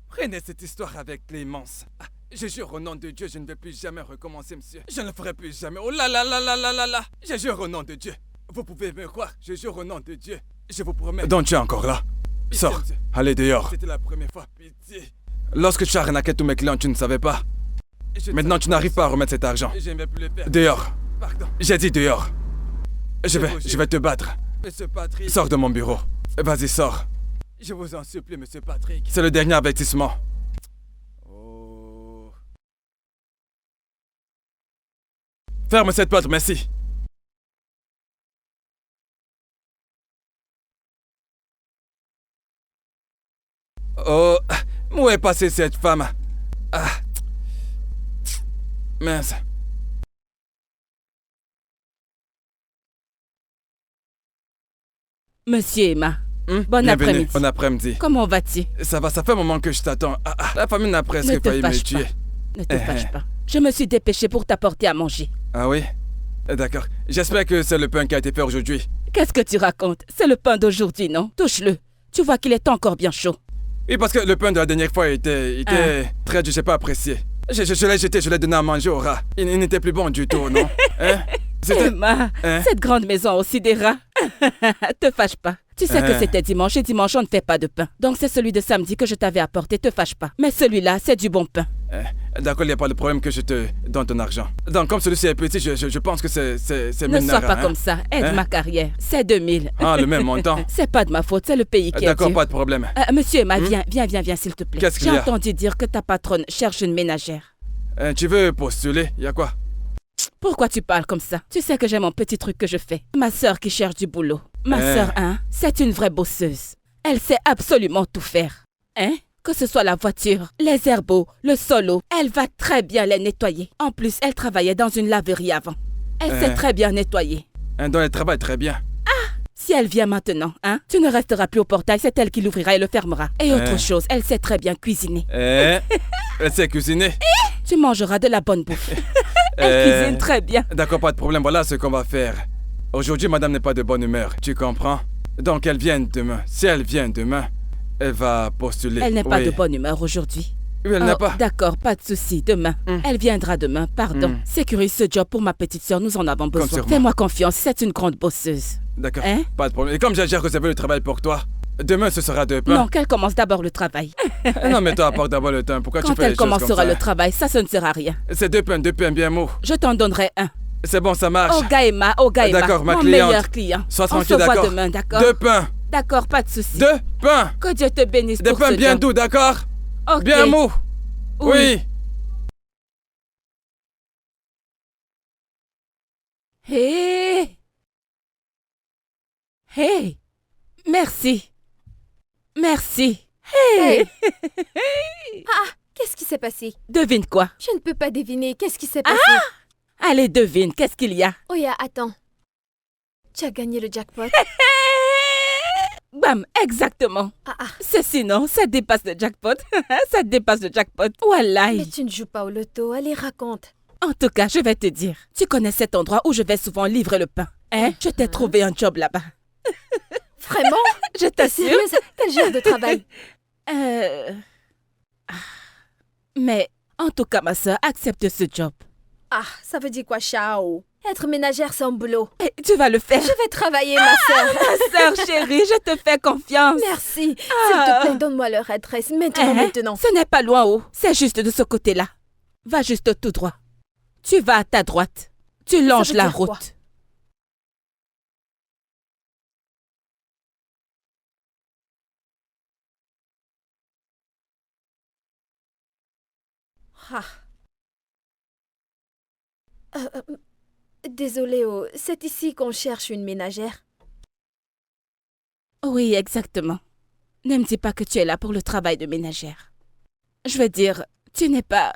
S3: Prenez cette histoire avec clémence. Ah, je jure au nom de Dieu, je ne vais plus jamais recommencer, monsieur. Je ne le ferai plus jamais. Oh là là là là là là là. Je jure au nom de Dieu. Vous pouvez me croire, je jure au nom de Dieu. Je vous promets. Donc tu es encore là?
S6: Pitié,
S3: Sors.
S6: monsieur.
S3: Allez dehors.
S6: C'était la première fois, pitié.
S3: Lorsque tu arnaquais tous mes clients, tu ne savais pas.
S6: Je ne
S3: Maintenant,
S6: savais
S3: tu n'arrives pas à remettre cet argent.
S6: Je ne vais plus le faire.
S3: Dehors.
S6: Pardon.
S3: J'ai dit dehors. Je
S6: vous
S3: vais te battre.
S6: Monsieur Patrick.
S3: Sors de mon bureau. Vas-y, sors.
S6: Je vous en supplie, monsieur Patrick.
S3: C'est le dernier avertissement.
S6: Oh.
S3: Ferme cette porte, merci. Oh, où est passée cette femme? Ah. Mince.
S1: Monsieur Emma,
S3: Bon
S1: Bon après-midi.
S3: Bon après-midi.
S1: comment vas-tu?
S3: Ça va, ça fait un moment que je t'attends. La famille n'a
S1: Ne
S3: presque
S1: te
S3: failli me
S1: fâche
S3: tuer.
S1: pas. Ne te fâche pas. Je me suis dépêchée pour t'apporter à manger.
S3: Ah oui? D'accord. J'espère que c'est le pain qui a été fait aujourd'hui.
S1: Qu'est-ce que tu racontes? C'est le pain d'aujourd'hui, non? Touche-le. Tu vois qu'il est encore bien chaud.
S3: Oui, parce que le pain de la dernière fois était très, je sais pas, apprécié. Je l'ai jeté, je l'ai donné à manger au rat. Il n'était plus bon du tout, non? Hein?
S1: Emma,
S3: Hein?
S1: cette grande maison a aussi des rats. Te fâche pas. Tu sais que c'était dimanche et dimanche on ne fait pas de pain. Donc c'est celui de samedi que je t'avais apporté, te fâche pas. Mais celui-là, c'est du bon pain.
S3: D'accord, il n'y a pas de problème que je te donne ton argent. Donc comme celui-ci est petit, je pense que c'est
S1: Ne
S3: 1000
S1: sois
S3: naira,
S1: pas
S3: hein?
S1: comme ça. Aide
S3: Hein?
S1: ma carrière. C'est 2000.
S3: Ah, le même montant.
S1: C'est pas de ma faute, c'est le pays qui est
S3: D'accord,
S1: dur.
S3: pas de problème.
S1: Monsieur Emma, viens, s'il te plaît.
S3: Qu'est-ce qu'il y
S1: J'ai
S3: a?
S1: entendu dire que ta patronne cherche une ménagère.
S3: Tu veux postuler? Il y a quoi?
S1: Pourquoi tu parles comme ça? Tu sais que j'ai mon petit truc que je fais. Ma sœur qui cherche du boulot. Ma sœur, hein, c'est une vraie bosseuse. Elle sait absolument tout faire. Hein? Que ce soit la voiture, les herbeaux, le solo, elle va très bien les nettoyer. En plus, elle travaillait dans une laverie avant. Elle sait très bien nettoyer.
S3: Donc elle travaille très bien.
S1: Si elle vient maintenant, hein, tu ne resteras plus au portail, c'est elle qui l'ouvrira et le fermera. Et autre chose, elle sait très bien cuisiner.
S3: Elle sait cuisiner.
S1: Tu mangeras de la bonne bouffe. Elle cuisine très bien.
S3: D'accord, pas de problème. Voilà ce qu'on va faire. Aujourd'hui, madame n'est pas de bonne humeur. Tu comprends? Donc elle vient demain. Si elle vient demain, elle va postuler.
S1: Elle n'est pas
S3: Oui.
S1: de bonne humeur aujourd'hui.
S3: Oui, elle n'a pas.
S1: D'accord, pas de souci. Demain. Elle viendra demain, pardon. Sécurise ce job pour ma petite sœur, nous en avons besoin.
S3: sur moi.
S1: Fais-moi confiance, c'est une grande bosseuse.
S3: D'accord,
S1: Hein?
S3: pas de problème. Et comme j'ai déjà réservé le travail pour toi, demain ce sera de pain.
S1: Non, qu'elle commence d'abord le travail.
S3: Non, mais toi, apporte d'abord le temps. Pourquoi tu
S1: Quand
S3: fais
S1: elle
S3: les choses comme
S1: commencera
S3: ça?
S1: le travail, ça ne sert à rien.
S3: C'est deux pains bien mou.
S1: Je t'en donnerai un.
S3: C'est bon, ça marche.
S1: Oh Gaïma,
S3: D'accord, ma
S1: mon
S3: cliente.
S1: meilleur client.
S3: Sois
S1: On
S3: tranquille,
S1: se voit
S3: d'accord?
S1: demain, d'accord?
S3: Deux pains.
S1: D'accord, pas de souci.
S3: Deux pains.
S1: Que Dieu te bénisse
S3: Des
S1: pour
S3: pains
S1: ce
S3: bien
S1: job.
S3: doux, d'accord?
S1: Ok.
S3: Bien mou. Oui.
S1: Hé! Hé! Merci. Merci. Hé!
S4: Qu'est-ce qui s'est passé?
S1: Devine quoi?
S4: Je ne peux pas deviner. Qu'est-ce qui s'est passé?
S1: Allez, devine, qu'est-ce qu'il y a?
S4: Oya, attends. Tu as gagné le jackpot.
S1: Bam, exactement.
S4: Ah.
S1: Ceci, non, ça dépasse le jackpot. Ça dépasse le jackpot. Wallahi.
S4: Mais tu ne joues pas au loto. Allez, raconte.
S1: En tout cas, je vais te dire. Tu connais cet endroit où je vais souvent livrer le pain. Hein? Je t'ai trouvé un job là-bas.
S4: Vraiment?
S1: Je
S4: T'es
S1: t'assure.
S4: sérieuse? Quel genre de travail?
S1: Mais En tout cas, ma sœur, accepte ce job.
S4: Ah, ça veut dire quoi, Chao? Être ménagère, c'est un boulot.
S1: Et tu vas le faire.
S4: Je vais travailler, ma sœur.
S1: Ma sœur chérie, je te fais confiance.
S4: Merci. S'il te plaît, donne-moi leur adresse. Maintenant.
S1: Ce n'est pas loin, oh. C'est juste de ce côté-là. Va juste tout droit. Tu vas à ta droite. Tu longes
S4: veut
S1: la
S4: dire quoi?
S1: route.
S4: Ah. Désolée, oh. C'est ici qu'on cherche une ménagère.
S1: Oui, exactement. Ne me dis pas que tu es là pour le travail de ménagère. Je veux dire, tu n'es pas...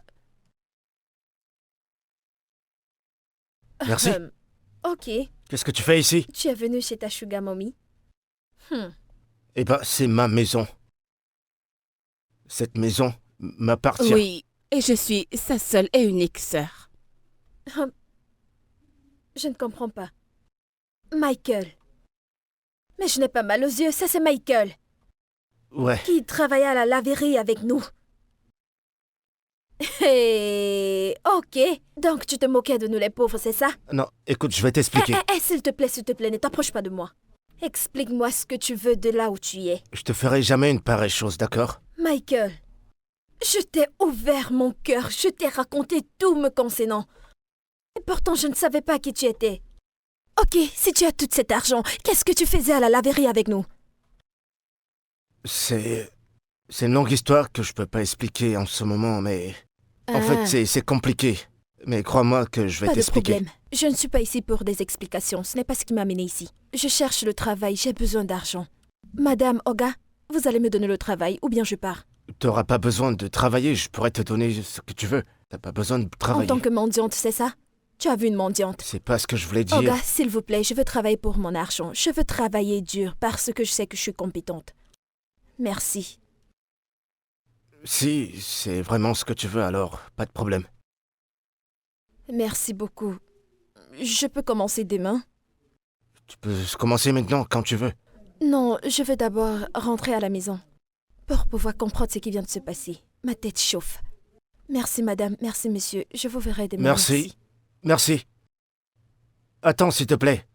S2: Merci.
S4: Ok.
S2: Qu'est-ce que tu fais ici?
S4: Tu es venu chez ta sugar mommy?
S2: Eh ben, c'est ma maison. Cette maison m'appartient.
S1: Oui, et je suis sa seule et unique sœur.
S4: Je ne comprends pas. Michael. Mais je n'ai pas mal aux yeux, ça c'est Michael.
S2: Ouais.
S4: Qui travaillait à la laverie avec nous. Hey, ok. Donc tu te moquais de nous les pauvres, c'est ça?
S2: Non, écoute, je vais t'expliquer.
S4: S'il te plaît, ne t'approche pas de moi. Explique-moi ce que tu veux de là où tu es.
S2: Je te ferai jamais une pareille chose, d'accord?
S4: Michael, je t'ai ouvert mon cœur, je t'ai raconté tout me concernant. Et pourtant, je ne savais pas qui tu étais. Ok, si tu as tout cet argent, qu'est-ce que tu faisais à la laverie avec nous?
S2: C'est une longue histoire que je peux pas expliquer en ce moment, mais... En fait, c'est compliqué. Mais crois-moi que je vais
S4: Pas de
S2: t'expliquer.
S4: problème. Je ne suis pas ici pour des explications. Ce n'est pas ce qui m'a amené ici. Je cherche le travail. J'ai besoin d'argent. Madame Oga, vous allez me donner le travail ou bien je pars.
S2: T'auras pas besoin de travailler, je pourrais te donner ce que tu veux. T'as pas besoin de
S4: En
S2: travailler.
S4: tant que mendiante, c'est ça? Tu as vu une mendiante?
S2: C'est pas ce que je voulais dire.
S4: Oga, s'il vous plaît, je veux travailler pour mon argent. Je veux travailler dur parce que je sais que je suis compétente. Merci.
S2: Si, c'est vraiment ce que tu veux, alors pas de problème.
S4: Merci beaucoup. Je peux commencer demain?
S2: Tu peux commencer maintenant, quand tu veux.
S4: Non, je veux d'abord rentrer à la maison pour pouvoir comprendre ce qui vient de se passer. Ma tête chauffe. Merci madame, merci monsieur. Je vous verrai demain.
S2: Merci. Merci. Attends, s'il te plaît.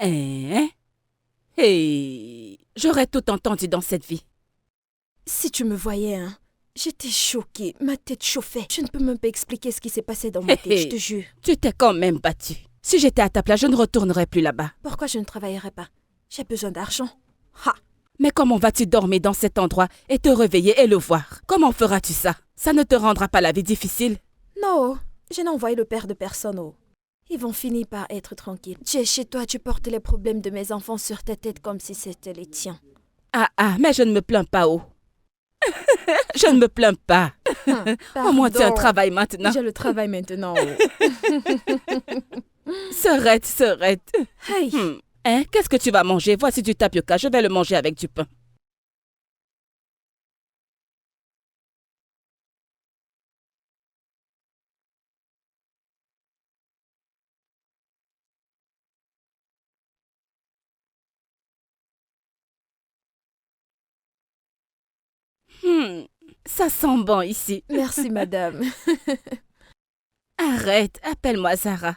S1: Hein? Hey, j'aurais tout entendu dans cette vie.
S4: Si tu me voyais, hein, j'étais choquée. Ma tête chauffait. Je ne peux même pas expliquer ce qui s'est passé dans ma tête, je te jure.
S1: Tu t'es quand même battu. Si j'étais à ta place, je ne retournerais plus là-bas.
S4: Pourquoi je ne travaillerais pas? J'ai besoin d'argent. Ha!
S1: Mais comment vas-tu dormir dans cet endroit et te réveiller et le voir? Comment feras-tu ça? Ça ne te rendra pas la vie difficile?
S4: Non, je n'ai envoyé le père de personne. Oh. Ils vont finir par être tranquilles. Tu es chez toi, tu portes les problèmes de mes enfants sur ta tête comme si c'était les tiens.
S1: Ah, mais je ne me plains pas, oh. Je ne me plains pas. Au moins, tu as un travail maintenant.
S4: J'ai le travail maintenant. Oh.
S1: Serrette.
S4: Hey!
S1: Hein? Qu'est-ce que tu vas manger? Voici du tapioca, je vais le manger avec du pain. Ça sent bon ici.
S4: Merci, madame.
S1: Arrête, appelle-moi Zara.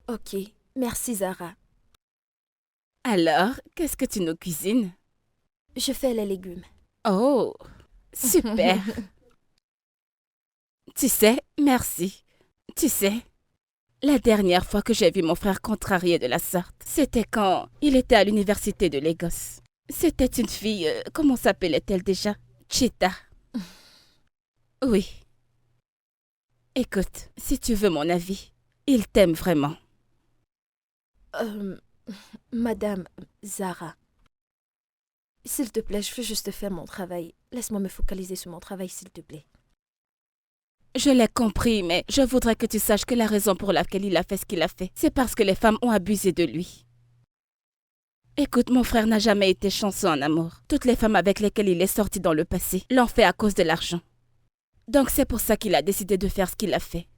S4: Ok, merci, Zara.
S1: Alors, qu'est-ce que tu nous cuisines?
S4: Je fais les légumes.
S1: Oh, super. Tu sais, merci. Tu sais, la dernière fois que j'ai vu mon frère contrarié de la sorte, c'était quand il était à l'université de Lagos. C'était une fille, comment s'appelait-elle déjà? Chita. Oui. Écoute, si tu veux mon avis, il t'aime vraiment.
S4: Madame Zara, s'il te plaît, je veux juste faire mon travail. Laisse-moi me focaliser sur mon travail, s'il te plaît.
S1: Je l'ai compris, mais je voudrais que tu saches que la raison pour laquelle il a fait ce qu'il a fait, c'est parce que les femmes ont abusé de lui. Écoute, mon frère n'a jamais été chanceux en amour. Toutes les femmes avec lesquelles il est sorti dans le passé l'ont fait à cause de l'argent. Donc c'est pour ça qu'il a décidé de faire ce qu'il a fait.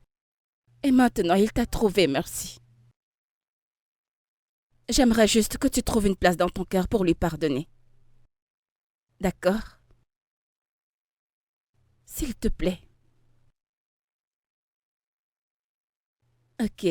S1: Et maintenant, il t'a trouvé, merci. J'aimerais juste que tu trouves une place dans ton cœur pour lui pardonner. D'accord? S'il te plaît. Ok.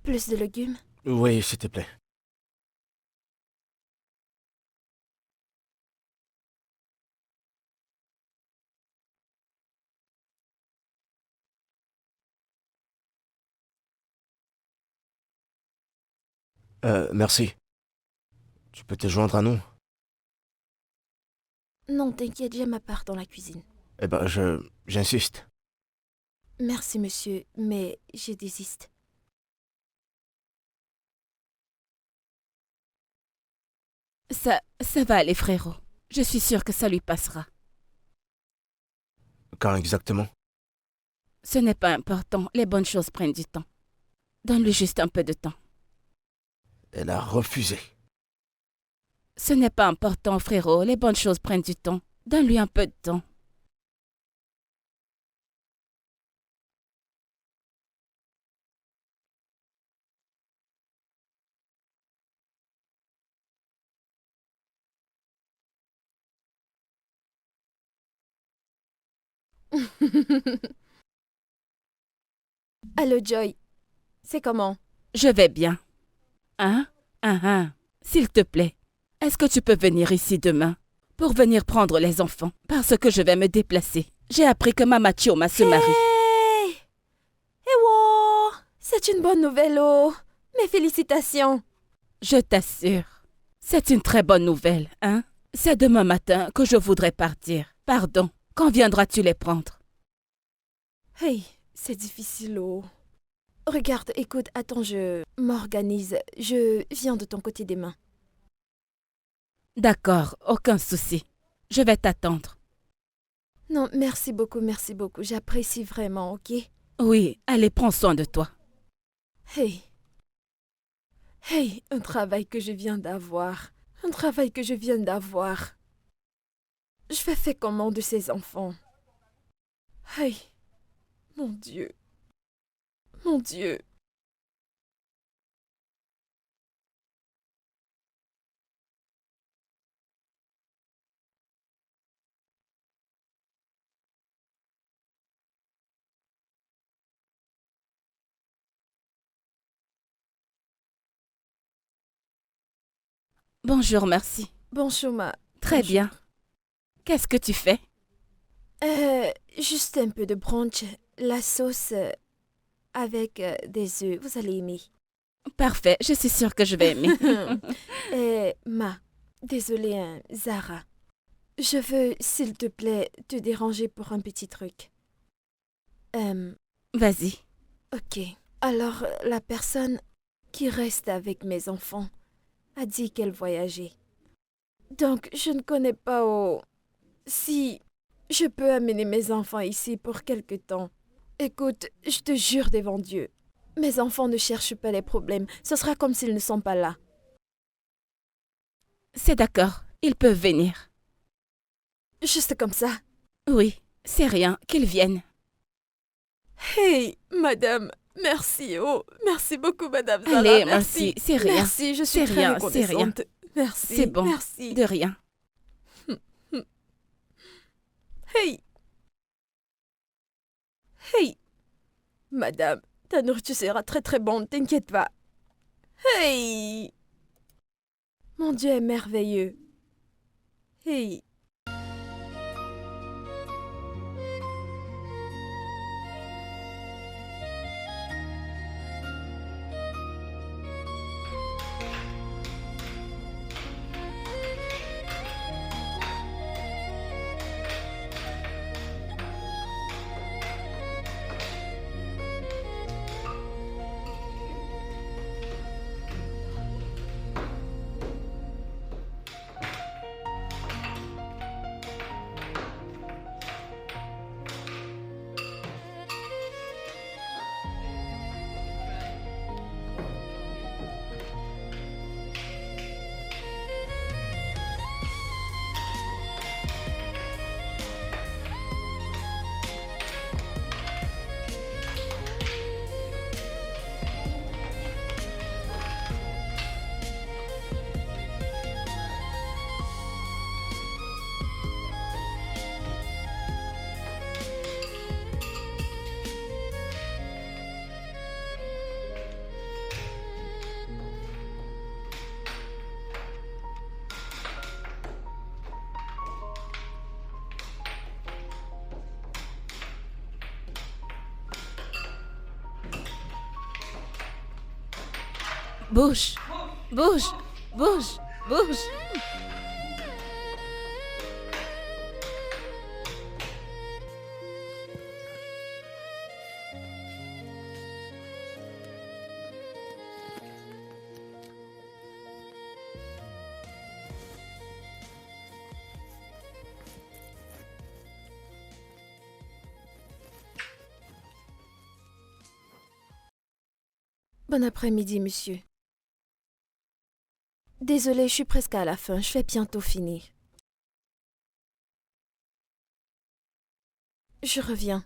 S4: Plus de légumes?
S2: Oui, s'il te plaît. Merci. Tu peux te joindre à nous?
S4: Non, t'inquiète, j'ai ma part dans la cuisine.
S2: Eh ben, j'insiste.
S4: Merci, monsieur, mais je désiste.
S1: Ça va aller, frérot. Je suis sûre que ça lui passera.
S2: Quand exactement?
S1: Ce n'est pas important, les bonnes choses prennent du temps. Donne-lui juste un peu de temps.
S2: Elle a refusé.
S1: Ce n'est pas important, frérot, les bonnes choses prennent du temps. Donne-lui un peu de temps.
S4: Allô, Joy. C'est comment?
S1: Je vais bien. Hein? S'il te plaît, est-ce que tu peux venir ici demain pour venir prendre les enfants? Parce que je vais me déplacer. J'ai appris que Mama Chioma se marie.
S4: Hey! Eh wow! C'est une bonne nouvelle, oh! Mes félicitations!
S1: Je t'assure. C'est une très bonne nouvelle, hein? C'est demain matin que je voudrais partir. Pardon, quand viendras-tu les prendre?
S4: Hey, c'est difficile, oh. Regarde, écoute, attends, je m'organise. Je viens de ton côté demain.
S1: D'accord, aucun souci. Je vais t'attendre.
S4: Non, merci beaucoup, j'apprécie vraiment, ok?
S1: Oui, allez, prends soin de toi.
S4: Hey. Hey, un travail que je viens d'avoir. Un travail que je viens d'avoir. Je vais faire comment de ces enfants? Hey. Mon Dieu. Mon Dieu.
S1: Bonjour, merci.
S4: Bon, Shoma.
S1: Très
S4: Bonjour.
S1: bien. Qu'est-ce que tu fais?
S4: Juste un peu de brunch. La sauce avec des œufs. Vous allez aimer.
S1: Parfait, je suis sûre que je vais aimer.
S4: Désolée, hein, Zara. Je veux, s'il te plaît, te déranger pour un petit truc.
S1: Vas-y.
S4: Ok. Alors, la personne qui reste avec mes enfants a dit qu'elle voyageait. Donc, je ne connais pas si je peux amener mes enfants ici pour quelque temps. Écoute, je te jure devant Dieu, mes enfants ne cherchent pas les problèmes. Ce sera comme s'ils ne sont pas là.
S1: C'est d'accord, ils peuvent venir.
S4: Juste comme ça.
S1: Oui, c'est rien, qu'ils viennent.
S4: Hey, madame, merci, oh, merci beaucoup, madame Zara.
S1: Allez,
S4: merci,
S1: c'est rien.
S4: Merci, je suis
S1: C'est
S4: très
S1: rien,
S4: reconnaissante. Merci,
S1: C'est bon,
S4: merci.
S1: de rien.
S4: Hey. Hey. Madame, ta nourriture sera très très bonne, t'inquiète pas. Hey. Mon Dieu est merveilleux. Hey.
S1: Bouge, bouge, bouge, bouge.
S4: Bon après-midi, monsieur. Désolée, je suis presque à la fin. Je vais bientôt finir. Je reviens.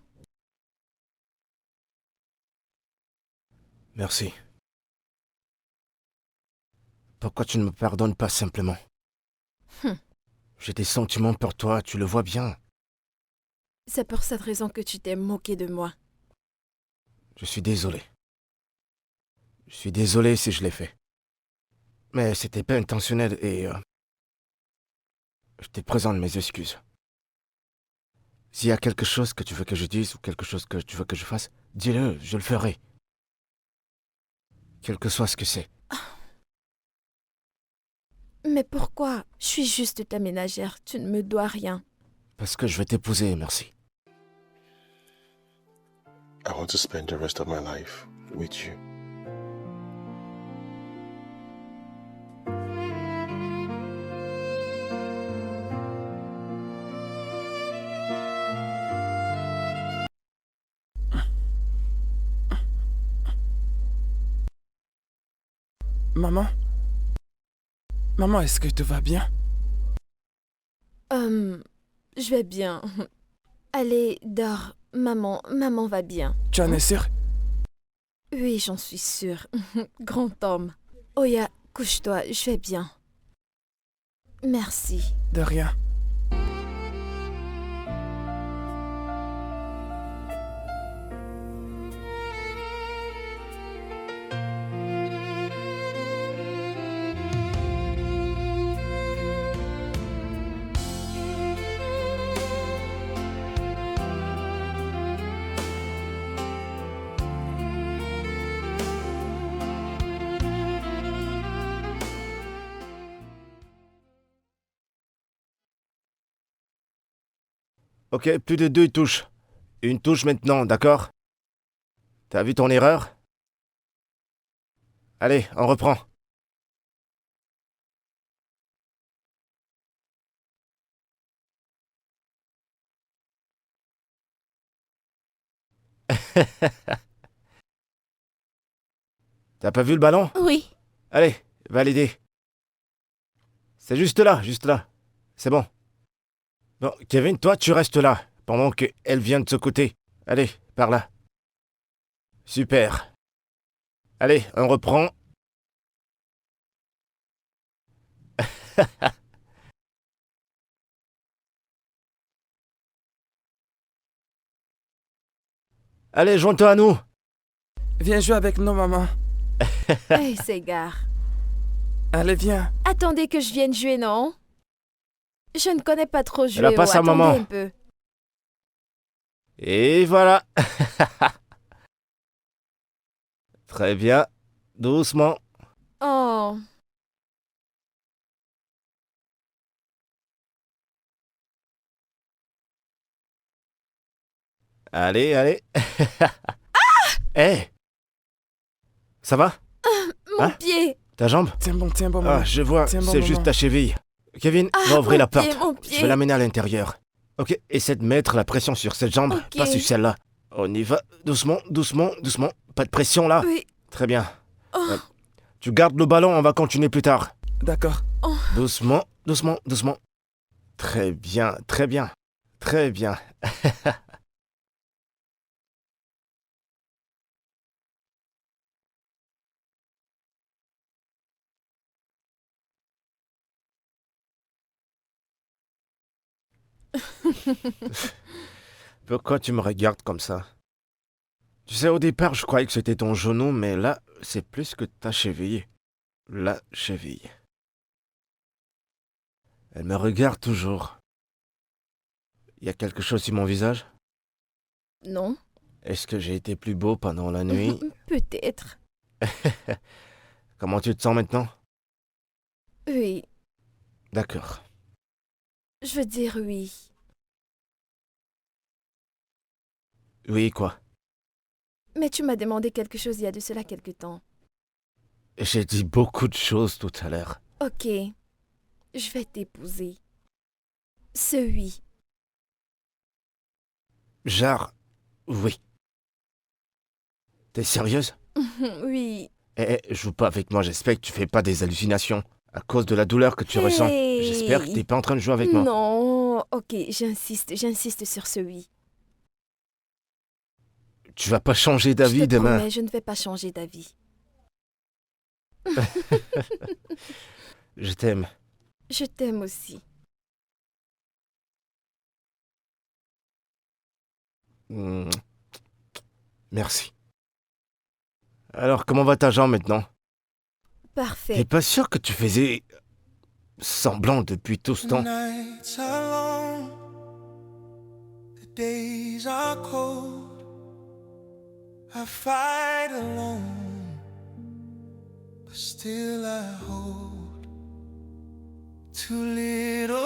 S2: Merci. Pourquoi tu ne me pardonnes pas simplement? J'ai des sentiments pour toi, tu le vois bien.
S4: C'est pour cette raison que tu t'es moqué de moi.
S2: Je suis désolé. Je suis désolé si je l'ai fait. Mais c'était pas intentionnel et... je te présente mes excuses. S'il y a quelque chose que tu veux que je dise ou quelque chose que tu veux que je fasse, dis-le, je le ferai. Quel que soit ce que c'est.
S4: Mais pourquoi? Je suis juste ta ménagère. Tu ne me dois rien.
S2: Parce que je vais t'épouser, merci.
S7: I want to spend the rest of my life with you.
S3: Maman? Maman, est-ce que tout va bien?
S4: Je vais bien. Allez, dors. Maman va bien.
S3: Tu en es sûr?
S4: Oui, j'en suis sûre. Grand homme. Oya, couche-toi, je vais bien. Merci.
S3: De rien.
S2: Ok, plus de 2 touches. Une touche maintenant, d'accord? T'as vu ton erreur? Allez, on reprend. T'as pas vu le ballon?
S1: Oui.
S2: Allez, va l'aider. C'est juste là, juste là. C'est bon. Bon, Kevin, toi, tu restes là, pendant qu'elle vient de ce côté. Allez, par là. Super. Allez, on reprend. Allez, joins-toi à nous.
S3: Viens jouer avec nous, maman.
S4: Hey, Ségare.
S3: Allez, viens.
S4: Attendez que je vienne jouer, non? Je ne connais pas trop jouer.
S2: Elle a pas sa
S4: attendez
S2: maman.
S4: un peu.
S2: Et voilà. Très bien. Doucement.
S4: Oh.
S2: Allez, allez. Hé. Ça va?
S4: Mon
S2: Hein?
S4: pied.
S2: Ta jambe?
S3: Tiens bon, maman.
S2: Ah, je vois,
S3: Tiens bon,
S2: c'est
S3: maman.
S2: juste ta cheville. Kevin,
S4: Ah,
S2: va ouvrir
S4: mon
S2: la porte.
S4: pied, mon
S2: Je
S4: pied.
S2: vais l'amener à l'intérieur. Ok, essaie de mettre la pression sur cette jambe,
S4: Ok.
S2: pas sur celle-là. On y va. Doucement, doucement, doucement. Pas de pression là.
S4: Oui.
S2: Très bien.
S4: Oh.
S2: Tu gardes le ballon, on va continuer plus tard.
S3: D'accord.
S2: Doucement, doucement, doucement. Très bien, très bien. Très bien. Pourquoi tu me regardes comme ça? Tu sais, au départ, je croyais que c'était ton genou, mais là, c'est plus que ta cheville. La cheville. Elle me regarde toujours. Il y a quelque chose sur mon visage?
S4: Non.
S2: Est-ce que j'ai été plus beau pendant la nuit?
S4: Peut-être.
S2: Comment tu te sens maintenant?
S4: Oui,
S2: D'accord.
S4: je veux dire oui.
S2: Oui, quoi?
S4: Mais tu m'as demandé quelque chose il y a de cela quelque temps.
S2: J'ai dit beaucoup de choses tout à l'heure.
S4: Ok, je vais t'épouser. Ce oui.
S2: Genre, oui. T'es sérieuse?
S4: Oui.
S2: Joue pas avec moi, j'espère que tu fais pas des hallucinations. À cause de la douleur que tu ressens. J'espère que t'es pas en train de jouer avec moi.
S4: Non, ok, j'insiste sur ce oui.
S2: Tu vas pas changer
S4: Je
S2: d'avis
S4: te
S2: demain.
S4: promets, je ne vais pas changer d'avis.
S2: Je t'aime.
S4: Je t'aime aussi.
S2: Mm, Merci. Alors, comment va ta jambe maintenant? T'es
S4: Parfait.
S2: pas sûr que tu faisais semblant depuis tout ce
S5: The
S2: temps?
S5: nights are long, the days are cold. I fight alone, but still I hold too little